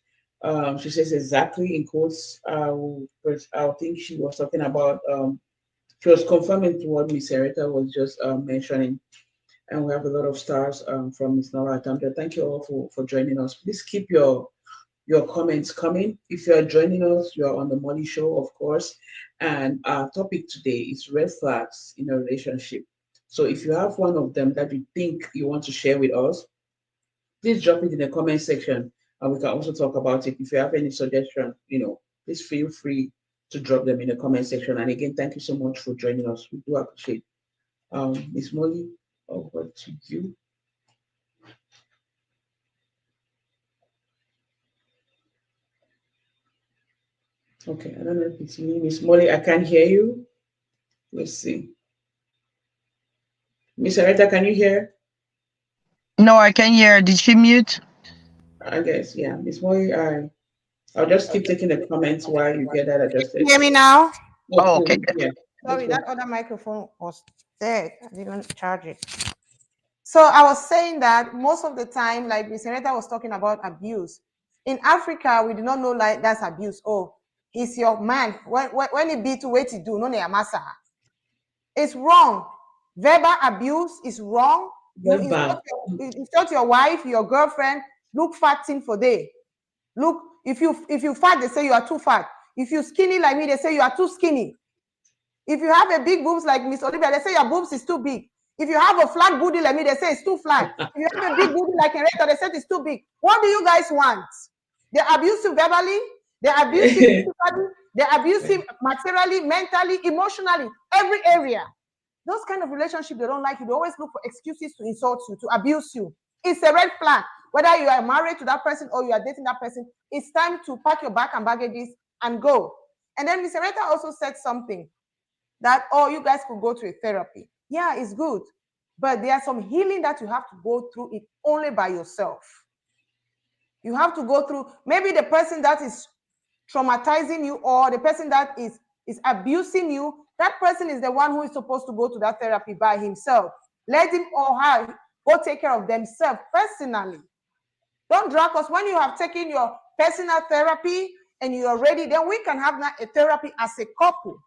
She says exactly in quotes. I think she was talking about. She was confirming to what Miss Herita was just mentioning, and we have a lot of stars from Miss Nora Atamja. Thank you all for joining us. Please keep your comments coming. If you are joining us, you are on the Mollie Show, of course, and our topic today is red flags in a relationship. So if you have one of them that you think you want to share with us, please drop it in the comment section, and we can also talk about it. If you have any suggestion, please feel free to drop them in the comment section. And again, thank you so much for joining us. We do appreciate. Miss Molly, over to you. Okay, I don't know if it's me, Miss Molly. I can't hear you. Let's see. Miss Areta, can you hear? No, I can hear. Did she mute? I guess, yeah. Miss Molly, I'll just keep taking the comments while you get that You adjusted. hear me now? Oh, Oh, cool. okay. Yeah. Sorry, that other microphone was dead. I didn't charge it. So I was saying that most of the time, like Miss Henrietta was talking about abuse. In Africa, we do not know like that's abuse. Oh, he's your man. When he beat you, wait to do, no massa. It's wrong. Verbal abuse is wrong. You insult your wife, your girlfriend, look fat thing for day. Look, if you fat, they say you are too fat. If you skinny like me, they say you are too skinny. If you have a big boobs like Miss Olivia, they say your boobs is too big. If you have a flat booty like me, they say it's too flat. If you have a big booty like Henrietta, they say it's too big. What do you guys want? They abuse you verbally, they abuse you physically, they abuse you materially, mentally, emotionally, every area. Those kind of relationships, they don't like you. They always look for excuses to insult you, to abuse you. It's a red flag. Whether you are married to that person or you are dating that person, it's time to pack your bag and baggages and go. And then Miss Henrietta also said something that, oh, you guys could go to a therapy. Yeah, it's good. But there are some healing that you have to go through it only by yourself. You have to go through, maybe the person that is traumatizing you or the person that is abusing you, that person is the one who is supposed to go to that therapy by himself. Let him or her go take care of themselves personally. Don't drag us. When you have taken your personal therapy and you are ready, then we can have a therapy as a couple.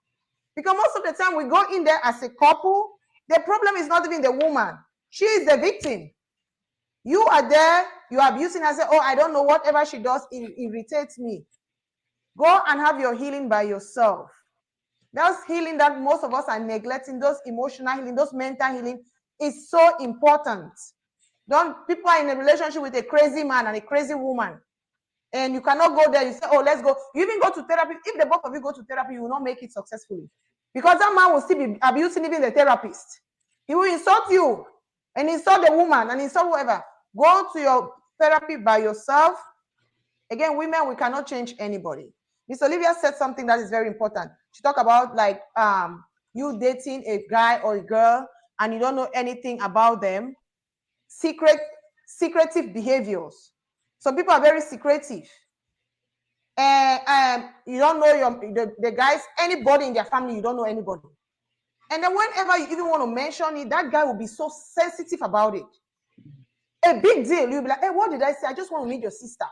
Because most of the time we go in there as a couple, the problem is not even the woman. She is the victim. You are there, you are abusing her, say, oh, I don't know, whatever she does, it irritates me. Go and have your healing by yourself. Those healing that most of us are neglecting, those emotional healing, those mental healing, is so important. People are in a relationship with a crazy man and a crazy woman, and you cannot go there. You say, oh, let's go. You even go to therapy. If the both of you go to therapy, you will not make it successfully. Because that man will still be abusing even the therapist. He will insult you and insult the woman and insult whoever. Go to your therapy by yourself. Again, women, we cannot change anybody. Miss Olivia said something that is very important. She talked about like you dating a guy or a girl and you don't know anything about them. Secretive behaviors. Some people are very secretive. And you don't know the guys, anybody in their family, you don't know anybody. And then whenever you even want to mention it, that guy will be so sensitive about it. A big deal. You'll be like, hey, what did I say? I just want to meet your sister.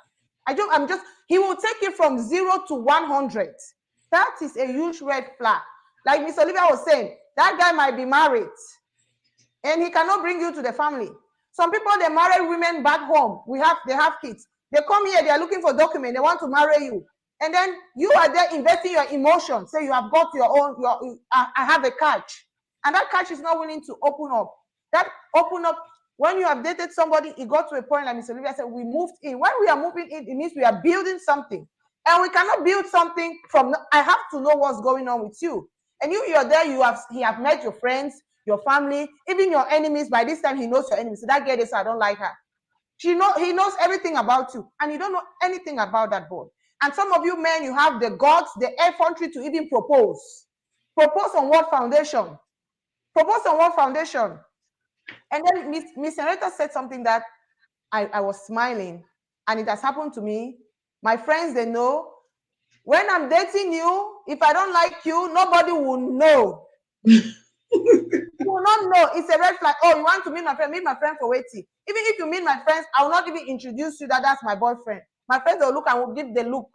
He will take it from 0 to 100. That is a huge red flag. Like Miss Olivia was saying, that guy might be married and he cannot bring you to the family. Some people, they marry women back home. They have kids. They come here, they are looking for documents. They want to marry you. And then you are there investing your emotions. Say you have got your own, I have a catch. And that catch is not willing to open up. That open up, when you have dated somebody, it got to a point, like Miss Olivia said, we moved in. When we are moving in, it means we are building something. And we cannot build something from, I have to know what's going on with you. And you're there, he have met your friends, your family, even your enemies. By this time, he knows your enemies. So that girl, I don't like her. He knows everything about you, and you don't know anything about that boy. And some of you men, you have the guts, the effrontery to even propose. Propose on what foundation? Propose on what foundation? And then Miss Henrietta said something that I was smiling, and it has happened to me. My friends, they know. When I'm dating you, if I don't like you, nobody will know. You will not know. It's a red flag. Oh, you want to meet my friend? Meet my friend for waiting. Even if you meet my friends, I will not even introduce you that's my boyfriend. My friends will look and will give the look.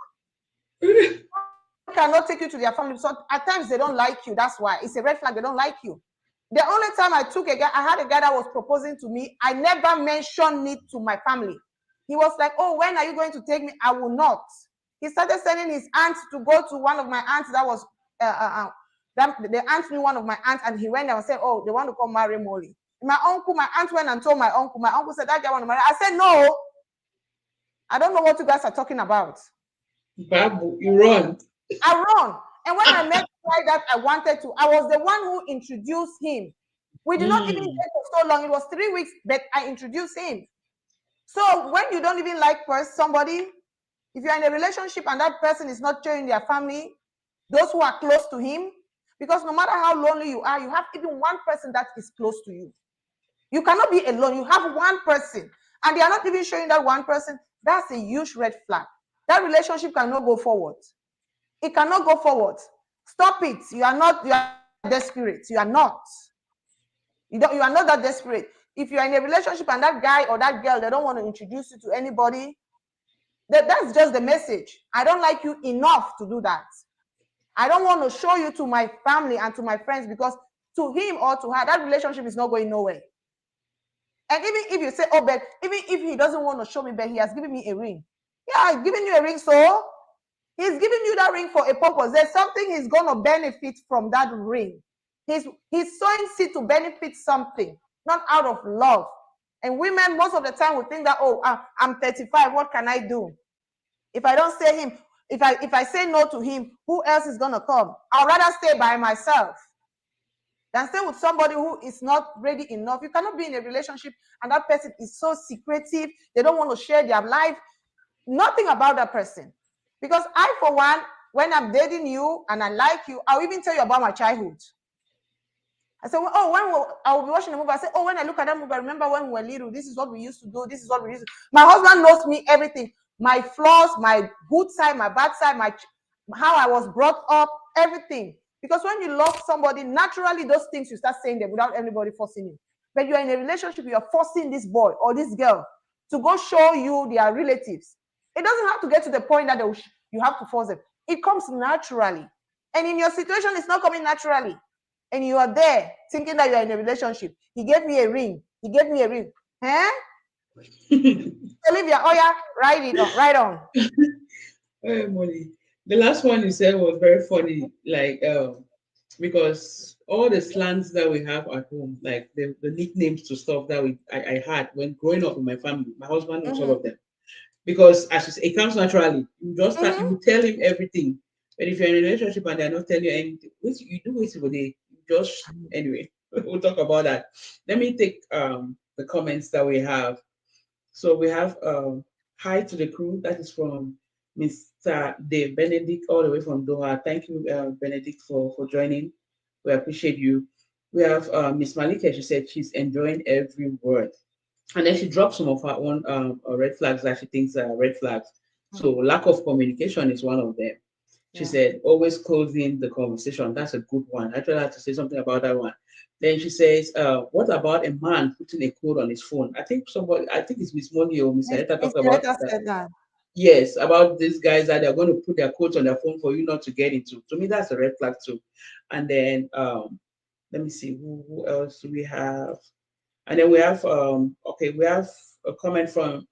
I cannot take you to their family. So at times they don't like you. That's why. It's a red flag. They don't like you. The only time I took a guy, I had a guy that was proposing to me. I never mentioned it to my family. He was like, oh, when are you going to take me? I will not. He started sending his aunt to go to one of my aunts that was, the aunt knew one of my aunts, and he went there and said, oh, they want to come marry Mollie. My aunt went and told my uncle. My uncle said, that guy want to marry. I said, no. I don't know what you guys are talking about. Babu, you run. I run. And when I met the guy that I wanted to, I was the one who introduced him. We did not even Mm. date for so long. It was 3 weeks, but I introduced him. So when you don't even like first somebody, if you're in a relationship and that person is not showing their family, those who are close to him, because no matter how lonely you are, you have even one person that is close to you. You cannot be alone. You have one person, and they are not even showing that one person. That's a huge red flag. That relationship cannot go forward. It cannot go forward. Stop it. You are not. You are not that desperate. You are not. You are not that desperate. If you are in a relationship and that guy or that girl, they don't want to introduce you to anybody, that's just the message. I don't like you enough to do that. I don't want to show you to my family and to my friends, because to him or to her, that relationship is not going nowhere. And even if you say, oh, but even if he doesn't want to show me, but he has given me a ring. Yeah, he's giving you a ring, so he's giving you that ring for a purpose. There's something he's going to benefit from that ring. He's sowing seed to benefit something, not out of love. And women, most of the time, will think that, oh, I'm 35. What can I do? If I don't say him, if I say no to him, who else is going to come? I'd rather stay by myself than stay with somebody who is not ready enough. You cannot be in a relationship and that person is so secretive. They don't want to share their life. Nothing about that person. Because I, for one, when I'm dating you and I like you, I'll even tell you about my childhood. I said, well, oh, I will be watching a movie. I say, oh, when I look at that movie, I remember when we were little, this is what we used to do. This is what we used to do. My husband knows me everything. My flaws, my good side, my bad side, how I was brought up, everything. Because when you love somebody, naturally those things you start saying them without anybody forcing you. But you are in a relationship, you are forcing this boy or this girl to go show you their relatives. It doesn't have to get to the point that you have to force them. It comes naturally. And in your situation, it's not coming naturally. And you are there thinking that you are in a relationship. He gave me a ring. He gave me a ring. Huh? Olivia, oh yeah, write it on. Write on. Hey, Molly. The last one you said was very funny, like because all the slangs that we have at home, like the nicknames to stuff that I had when growing up in my family, my husband knows all Mm-hmm. of them. Because as you say, it comes naturally. You just start, Mm-hmm. you tell him everything. But if you're in a relationship and they're not telling you anything, you do wait for the just anyway. We'll talk about that. Let me take the comments that we have. So we have hi to the crew. That is from Mr. Dave Benedict, all the way from Doha. Thank you, Benedict, for joining. We appreciate you. We have Miss Malika. She said she's enjoying every word. And then she dropped some of her own red flags that she thinks are red flags. So lack of communication is one of them. She Yeah. said, always closing the conversation. That's a good one. I actually had to say something about that one. Then she says, what about a man putting a code on his phone? I think it's Miss Molly or Miss Anita Miss talked about Loretta that. said that. Yes, about these guys that they're going to put their codes on their phone for you not to get into. To me, that's a red flag too. And then let me see who else do we have. And then we have we have a comment from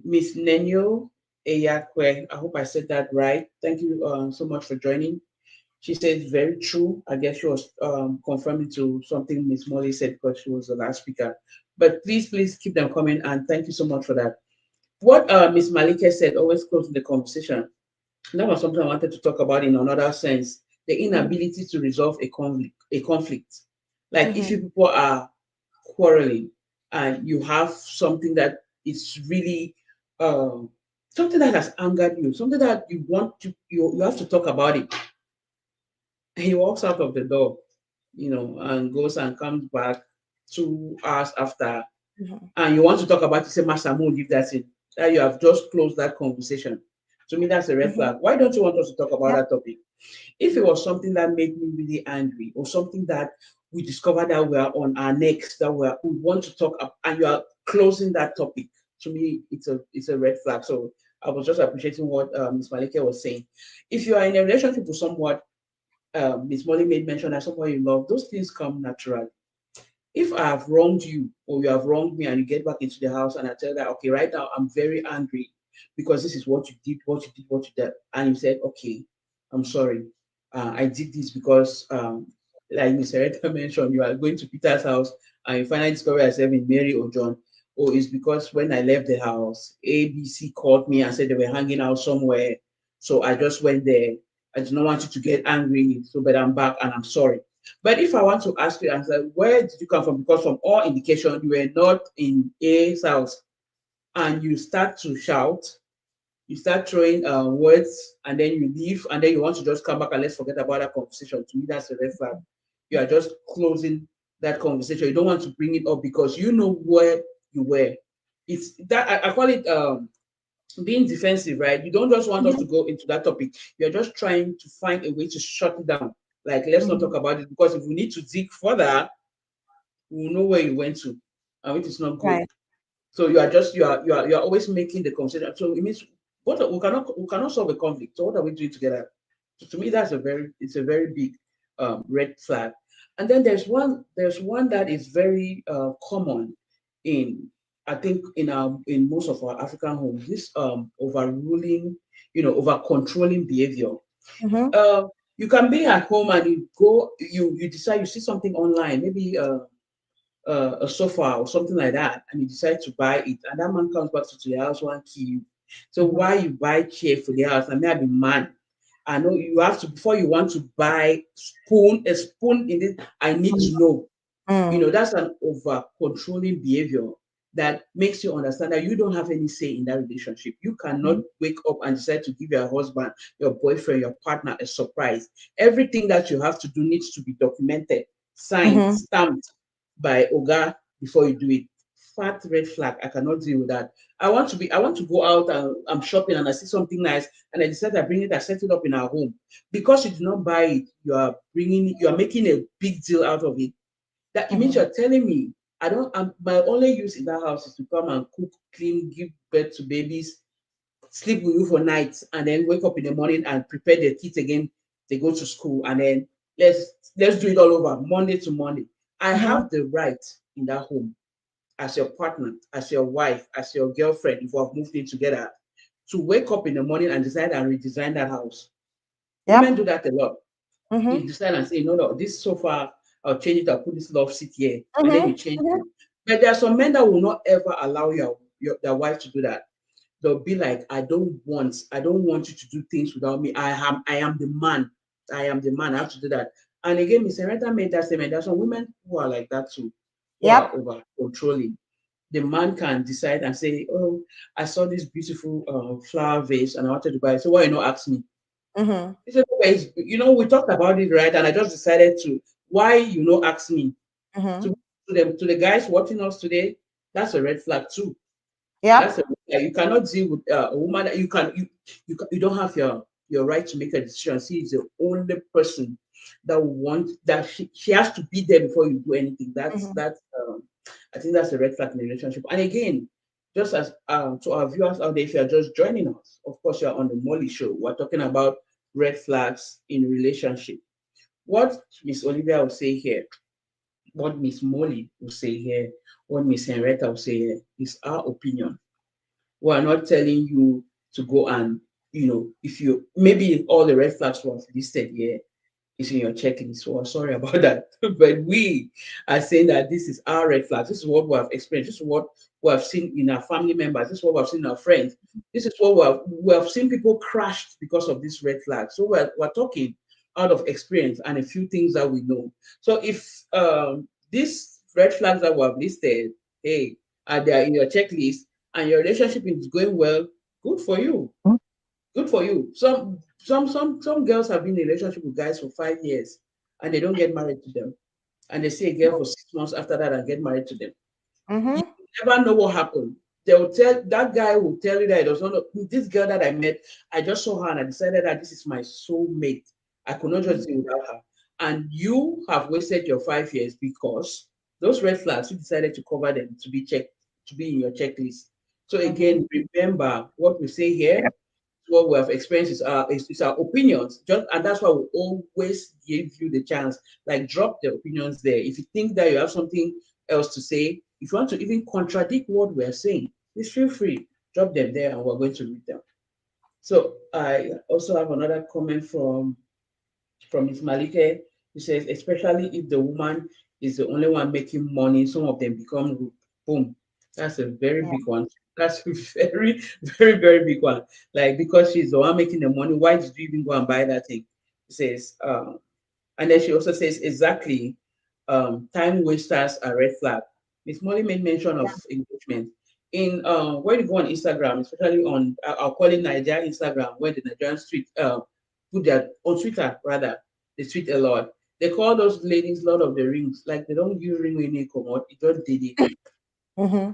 Miss Nenyo Eyakwe. I hope I said that right. Thank you so much for joining. She says very true. I guess she was confirming to something Miss Molly said because she was the last speaker. But please keep them coming and thank you so much for that. What Miss Malika said, always closing the conversation. That was something I wanted to talk about in another sense. The inability to resolve a conflict. Like if Mm-hmm. you people are quarreling and you have something that is really um, something that has angered you, something that you want to you have to talk about it. He walks out of the door, and goes and comes back 2 hours after, Mm-hmm. and you want to talk about it, say, Master Moon, leave that in. That you have just closed that conversation. To me, that's a red Mm-hmm. flag. Why don't you want us to talk about Yeah. that topic? If it was something that made me really angry, or something that we discovered that we are on our necks, that we want to talk about, and you are closing that topic, to me, it's a red flag. So I was just appreciating what Ms. Malika was saying. If you are in a relationship with someone, Ms. Molly made mention that someone you love, those things come naturally. If I have wronged you or you have wronged me and you get back into the house and I tell that, okay, right now I'm very angry because this is what you did, what you did, and you said, okay, I'm sorry. I did this because, like Mr. Retta mentioned, you are going to Peter's house and you finally discover yourself in Mary or John. Or it's because when I left the house, ABC called me and said they were hanging out somewhere. So I just went there. I do not want you to get angry, so but I'm back and I'm sorry. But if I want to ask you, and say, where did you come from? Because from all indication, you were not in A's house, and you start to shout, you start throwing words, and then you leave, and then you want to just come back and let's forget about that conversation. To me, that's a red flag. You are just closing that conversation. You don't want to bring it up because you know where you were. It's that I call it being defensive, right? You don't just want us to go into that topic. You're just trying to find a way to shut it down. Like, let's not talk about it because if we need to dig further, we will know where you went to, and which is not good. Right. So you are just you are always making the conversation. So it means we cannot solve a conflict. So what are we doing together? So to me, it's a very big red flag. And then there's one that is very common in, I think, in most of our African homes. This overruling, over controlling behavior. Mm-hmm. Uh, you can be at home and you decide you see something online, maybe a sofa or something like that, and you decide to buy it, and that man comes back to the house, want kill you. So Mm-hmm. why you buy chair for the house? I mean, I be man. I know you have to, before you want to buy a spoon in it. I need to know. Mm-hmm. That's an over controlling behavior that makes you understand that you don't have any say in that relationship. You cannot wake up and decide to give your husband, your boyfriend, your partner a surprise. Everything that you have to do needs to be documented, signed, Mm-hmm. stamped by Oga before you do it. Fat red flag. I cannot deal with that. I want to go out and I'm shopping and I see something nice and I decide I bring it, I set it up in our home. Because you did not buy it, you are making a big deal out of it. That it means Mm-hmm. you're telling me my only use in that house is to come and cook, clean, give birth to babies, sleep with you for nights, and then wake up in the morning and prepare the kids again. They go to school, and then let's do it all over Monday to Monday. I Mm-hmm. have the right in that home as your partner, as your wife, as your girlfriend, if we have moved in together, to wake up in the morning and decide and redesign that house. Women Yep. do that a lot. You Mm-hmm. decide and say, no, this sofa, I'll change it, I'll put this love seat here, and then you Mm-hmm. change it. Mm-hmm. But there are some men that will not ever allow their wife to do that. They'll be like, I don't want you to do things without me. I am the man. I am the man. I have to do that. And again, Mr. Renta made that statement. There's some women who are like that too, who are Yep. over controlling. The man can decide and say, oh, I saw this beautiful flower vase and I wanted to buy it. So why you not ask me? Mm-hmm. He said, okay, we talked about it, right? And I just decided to, why you not ask me? Mm-hmm. To the guys watching us today, that's a red flag too. That's Yep. a You cannot deal with a woman that you don't have your right to make a decision. She is the only person that will want that she has to be there before you do anything. Mm-hmm. I think that's a red flag in a relationship. And again, just as to our viewers out there, if you are just joining us, of course you are on the Mollie Show. We're talking about red flags in relationship. What Miss Olivia will say here, what Miss Mollie will say here, what Miss Henrietta will say here is our opinion. We are not telling you to go and, if you maybe all the red flags we have listed here is in your checklist. So I'm sorry about that. But we are saying that this is our red flags. This is what we have experienced. This is what we have seen in our family members. This is what we have seen in our friends. This is what we have seen people crashed because of this red flag. So we're talking out of experience and a few things that we know. So if these red flags that we have listed, hey, are they in your checklist and your relationship is going well, good for you. Good for you. Some girls have been in a relationship with guys for 5 years and they don't get married to them. And they see a girl for 6 months after that and get married to them. You Mm-hmm. never know what happened. They will tell that guy will tell you that he does not know this girl that I met. I just saw her and I decided that this is my soulmate. I could not just deal without her. And you have wasted your 5 years because those red flags you decided to cover them to be checked, to be in your checklist. So Mm-hmm. again, remember what we say here, what we have experienced is our opinions. And that's why we always give you the chance. Like drop the opinions there. If you think that you have something else to say, if you want to even contradict what we're saying, please feel free. Drop them there and we're going to read them. So I also have another comment from Ms. Malike, who says, especially if the woman is the only one making money, some of them become rude. Boom. That's a very Yeah. big one. That's a very, very, very big one. Like, because she's the one making the money, why did you even go and buy that thing? He says, and then she also says exactly, time wasters are red flag. Miss Molly made mention of engagement. In when you go on Instagram, especially on I'll call it Nigeria Instagram, where the Nigerian street put their on Twitter rather, they tweet a lot. They call those ladies Lord of the Rings. Like, they don't give ring when they come out, it just did it. Mm-hmm.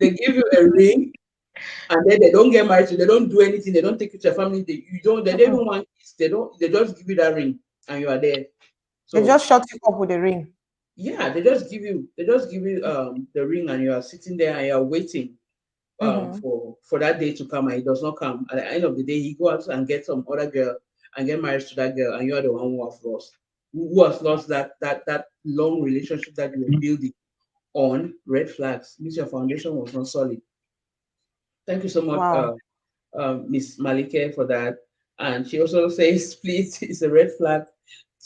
They give you a ring, and then they don't get married, so they don't do anything, they don't take you to your family, they don't even want kids, they just give you that ring and you are there. They So just shut you up with a ring. yeah, they just give you the ring, and you are sitting there and you are waiting Mm-hmm. for that day to come, and it does not come. At the end of the day, he goes out and get some other girl and get married to that girl, and you are the one who has lost that long relationship that you were building on red flags. Means your foundation was not solid. Thank you so much, Wow. Miss Malike, for that. And she also says, please, it's a red flag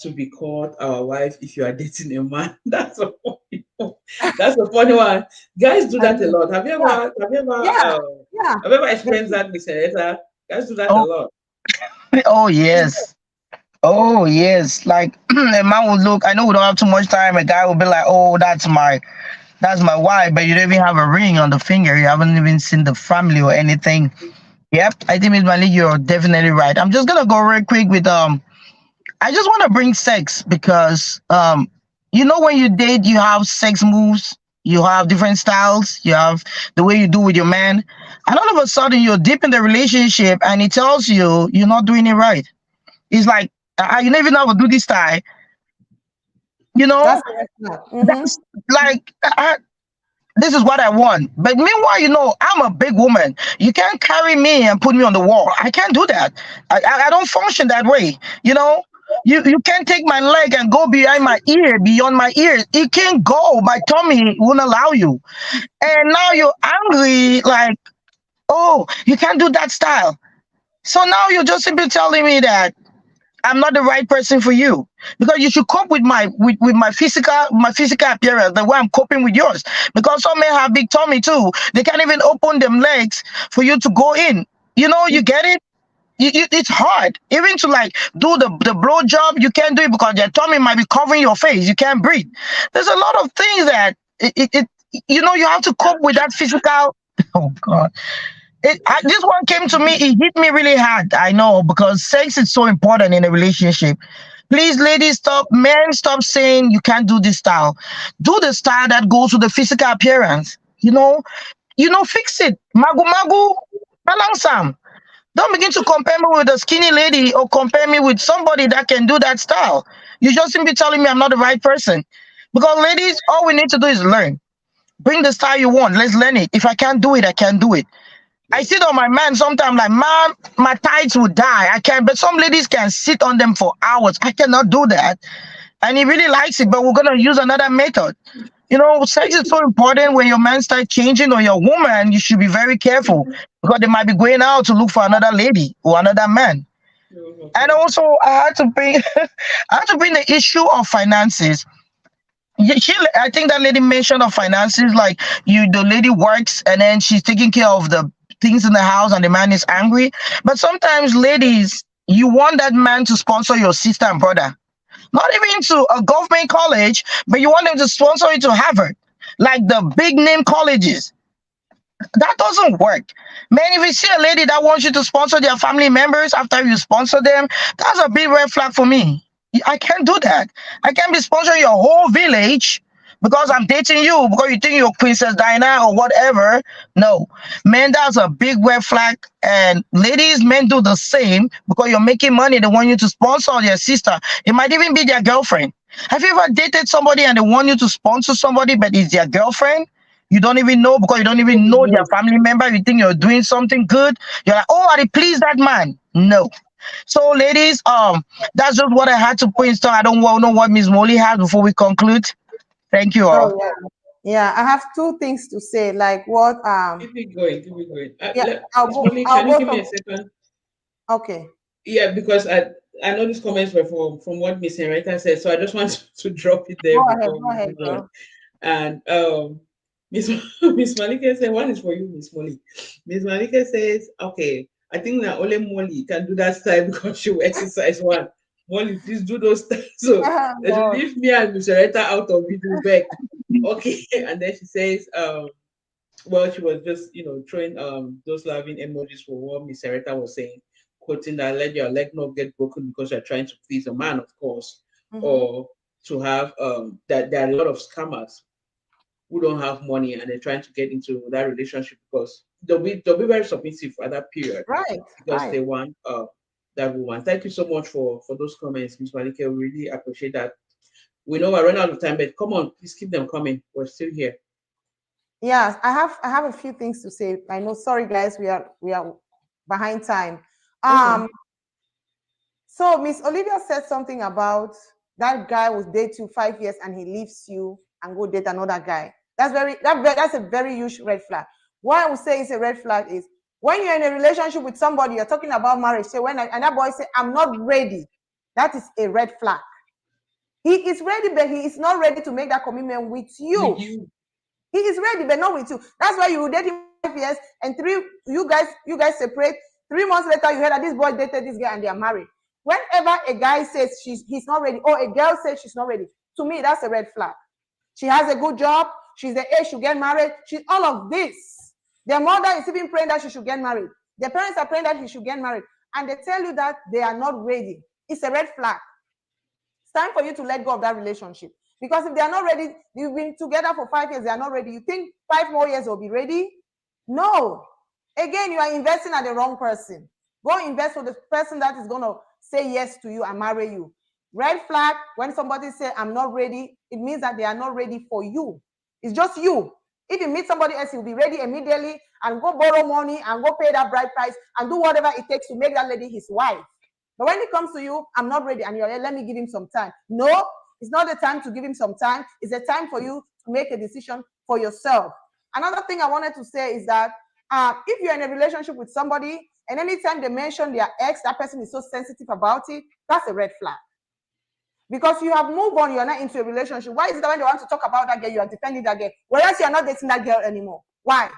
to be called our wife if you are dating a man. That's a funny one. That's a funny one. Guys do I that a know. lot. Have you Yeah, ever have you ever yeah, yeah. have you ever They experienced do. that, Miss Henrietta? Guys do that a Oh, lot. oh yes. Oh yes. Like a man would look. I know we don't have too much time. A guy would be like, "Oh, that's my wife," but you don't even have a ring on the finger. You haven't even seen the family or anything. Yep, I think Miss Malik, you're definitely right. I'm just gonna go real quick with I just want to bring sex because when you date, you have sex moves, you have different styles, you have the way you do with your man, and all of a sudden you're deep in the relationship, and he tells you you're not doing it right. It's like you don't even know how to do this style. You know, That's a red flag. that's Mm-hmm. like this is what I want. But meanwhile, I'm a big woman. You can't carry me and put me on the wall. I can't do that. I don't function that way. You know, you can't take my leg and go behind my ear, beyond my ear. It can't go. My tummy won't allow you. And now you're angry, like, oh, you can't do that style. So now you're just simply telling me that I'm not the right person for you because you should cope with my physical appearance the way I'm coping with yours. Because some men have big tummy too. They can't even open them legs for you to go in. You get it? It's hard even to like do the blow job. You can't do it because your tummy might be covering your face. You can't breathe. There's a lot of things that you have to cope with that physical. Oh God. This one came to me. It hit me really hard. I know because sex is so important in a relationship. Please, ladies, stop. Men, stop saying you can't do this style. Do the style that goes with the physical appearance. Fix it. Magu magu, balangsam. Don't begin to compare me with a skinny lady or compare me with somebody that can do that style. You just simply telling me I'm not the right person. Because ladies, all we need to do is learn. Bring the style you want. Let's learn it. If I can't do it, I can't do it. I sit on my man sometimes like, man, my tights will die. I can't, but some ladies can sit on them for hours. I cannot do that. And he really likes it, but we're going to use another method. Sex is so important. When your man starts changing or your woman, you should be very careful because they might be going out to look for another lady or another man. And Okay. also, I had to bring, I had to bring the issue of finances. Yeah, I think that lady mentioned of finances, like the lady works and then she's taking care of the things in the house and the man is angry. But sometimes, ladies, you want that man to sponsor your sister and brother, not even to a government college, but you want them to sponsor you to Harvard, like the big name colleges. That doesn't work. Man, if you see a lady that wants you to sponsor their family members after you sponsor them, that's a big red flag for me. I can't do that. I can't be sponsoring your whole village because I'm dating you, because you think you're Princess Diana or whatever. No, man, that's a big red flag. And ladies, men do the same because you're making money. They want you to sponsor their sister. It might even be their girlfriend. Have you ever dated somebody and they want you to sponsor somebody, but it's their girlfriend? You don't even know because you don't even know their family member. You think you're doing something good. You're like, oh, I please that man. No. So, ladies, that's just what I had to put in store. I don't know what Miss Molly has before we conclude. Thank you all. Oh yeah. Yeah, I have two things to say. Like what Keep it going, keep it going. yeah, Miss Molly, I'll can you go give me from a second? okay. Yeah, because I know these comments were from what Miss Henrietta said, so I just want to drop it there Go ahead, before go we ahead, move on. girl. And Miss Miss Malika said one is for you, Miss Molly. Miss Malika says, okay, I think that only Molly can do that style because she will exercise one. Molly, please do those styles. So Oh, God. leave me and Miss Retta out of it, we beg. Okay. And then she says, well, she was just, throwing those loving emojis for what Miss Retta was saying, quoting that let your leg not get broken because you're trying to please a man, of course, Mm-hmm. or to have that there are a lot of scammers who don't have money and they're trying to get into that relationship because they'll be very submissive at that period Right, because right. they want that woman. Thank you so much for those comments, Miss Malika. We really appreciate that. We know we're running out of time, but come on, please keep them coming. We're still here. Yes, I have a few things to say. I know, sorry guys, we are behind time. Okay. Um, so Miss Olivia said something about that guy will date you 5 years and he leaves you and go date another guy. That's a very huge red flag. What I would say is a red flag is when you're in a relationship with somebody, you're talking about marriage. Say and that boy say, I'm not ready. That is a red flag. He is ready, but he is not ready to make that commitment with With you. you. He is ready, but not with you. That's why you will date him 5 years and you guys separate. 3 months later, you heard that this boy dated this girl and they are married. Whenever a guy says he's not ready, or a girl says she's not ready, to me that's a red flag. She has a good job. She's the age to get married. She's all of this. Their mother is even praying that she should get married. Their parents are praying that he should get married, and they tell you that they are not ready. It's a red flag. It's time for you to let go of that relationship. Because if they are not ready, you've been together for 5 years, they are not ready. You think 5 more years will be ready? No. Again, you are investing at the wrong person. Go invest for the person that is going to say yes to you and marry you. Red flag, when somebody say, I'm not ready, it means that they are not ready for you. It's just you. If you meet somebody else, you'll be ready immediately and go borrow money and go pay that bride price and do whatever it takes to make that lady his wife. But when it comes to you, I'm not ready, and you're like, let me give him some time. No, it's not the time to give him some time. It's a time for you to make a decision for yourself. Another thing I wanted to say is that if you're in a relationship with somebody, and anytime they mention their ex, that person is so sensitive about it, that's a red flag. Because you have moved on, you're not into a relationship. Why is it that when they want to talk about that girl, you are defending that girl, whereas you're not dating that girl anymore? Why?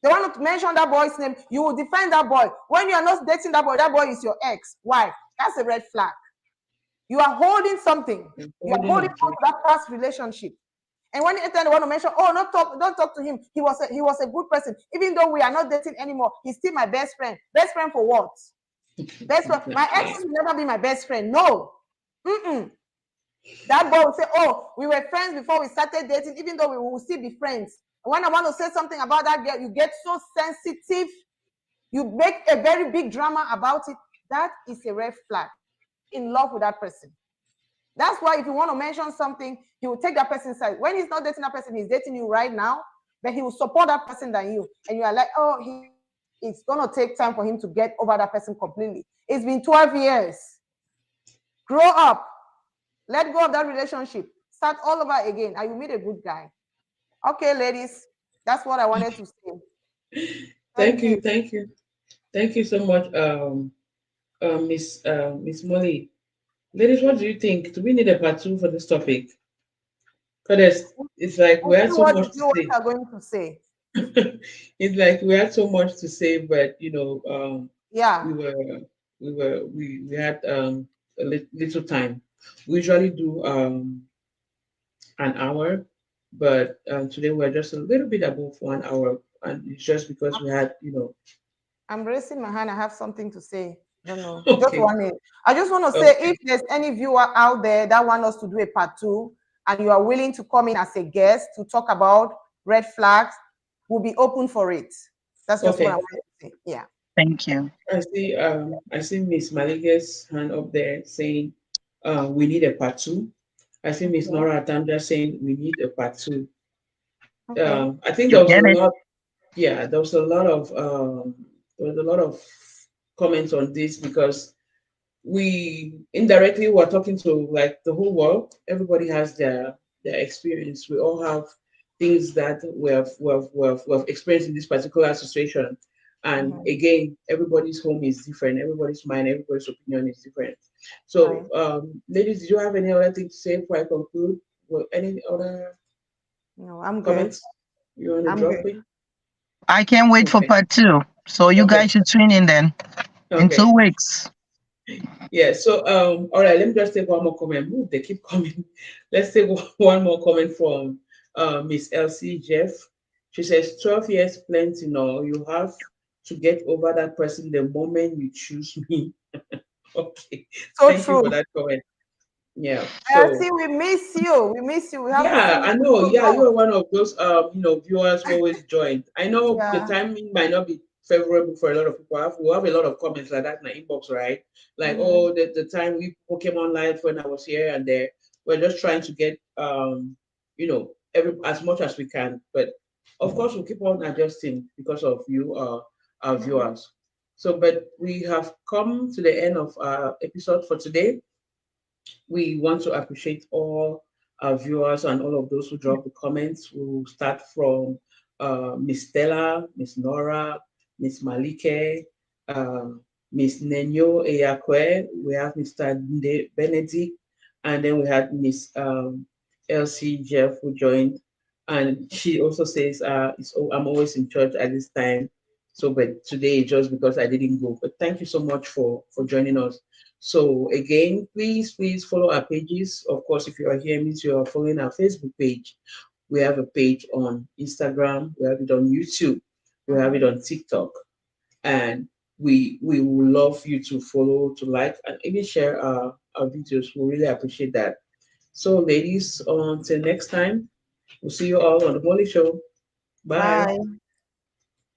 They want to mention that boy's name. You will defend that boy. When you are not dating that boy is your ex. Why? That's a red flag. You are holding something. You are Holding holding on on to to that past relationship. And when anytime they want to mention, oh, don't talk to him. He was a good person. Even though we are not dating anymore, he's still my best friend. Best friend for what? Best friend. My it. exes will never be my best friend. No. Mm-mm. That boy will say, oh, we were friends before we started dating, even though we will still be friends. And when I want to say something about that girl, you get so sensitive. You make a very big drama about it. That is a red flag. In love with that person. That's why if you want to mention something, he will take that person's side. When he's not dating that person, he's dating you right now, but he will support that person than you. And you are like, oh, it's going to take time for him to get over that person completely. It's been 12 years. Grow up. Let go of that relationship. Start all over again, and you meet a good guy. Okay, ladies, that's what I wanted to say. Thank Thank you. you, thank you, thank you so much, Miss Molly. Ladies, what do you think? Do we need a part two for this topic? Because it's like We'll we had see so what much the to viewers say. are going to say. It's like we had so much to say, but Yeah, we were we had little time. We usually do an hour, but today we're just a little bit above 1 hour, and it's just because we had I'm raising my hand. I have something to say. Don't know. Just okay, 1 minute. I just want to say if okay, there's any viewer out there that want us to do a part two and you are willing to come in as a guest to talk about red flags, we'll be open for it. That's just what I okay. wanted to say. Yeah. Thank you. I see Miss Malika's hand up there saying we need a part two. I see Miss Okay. Nora Atanda saying we need a part two. Okay. I think You there was a get it. lot. Yeah, there was a lot of comments on this because we indirectly were talking to like the whole world. Everybody has their experience. We all have things that we have experienced in this particular situation. And Mhm. again, everybody's home is different. Everybody's mind, everybody's opinion is different. So, Right. ladies, do you have any other thing to say before I conclude? Well, any other No, I'm good. comments? You want to I'm drop good. it? I can't wait for Okay. part two. So you guys Okay. should tune in then in Okay. 2 weeks. Yeah. So all right, let me just take one more comment. Ooh, they keep coming. Let's take one more comment from Miss Elsie Jeff. She says 12 years plenty. No, you have to get over that person the moment you choose me. Okay. So Thank you true. for that comment. Yeah. Elsie, So we miss you. We miss you. We haven't yeah, seen you I for know. so Yeah, long. you are one of those viewers who always join. I know the Yeah. timing might not be favorable for a lot of people. We have a lot of comments like that in the inbox, right? Like, Mm-hmm. oh, the time we people came on live when I was here and there. We're just trying to get every as much as we can. But of course we'll keep on adjusting because of you our Mm-hmm. viewers. So but we have come to the end of our episode for today. We want to appreciate all our viewers and all of those who drop the comments. We'll start from Miss Stella, Miss Nora, Miss Malike, uh, Miss Nenyo Eyakwe. We have Mr. Benedict, and then we had Miss Elsie Jeff who joined. And she also says, I'm always in church at this time. So, but today, just because I didn't go. But thank you so much for joining us. So again, please follow our pages. Of course, if you are here, means you are following our Facebook page. We have a page on Instagram. We have it on YouTube. We have it Mm-hmm. on TikTok, and we would love you to follow, to like, and even share our videos. We really appreciate that. So, ladies, until next time, we'll see you all on the Mollie Show. Bye. Bye.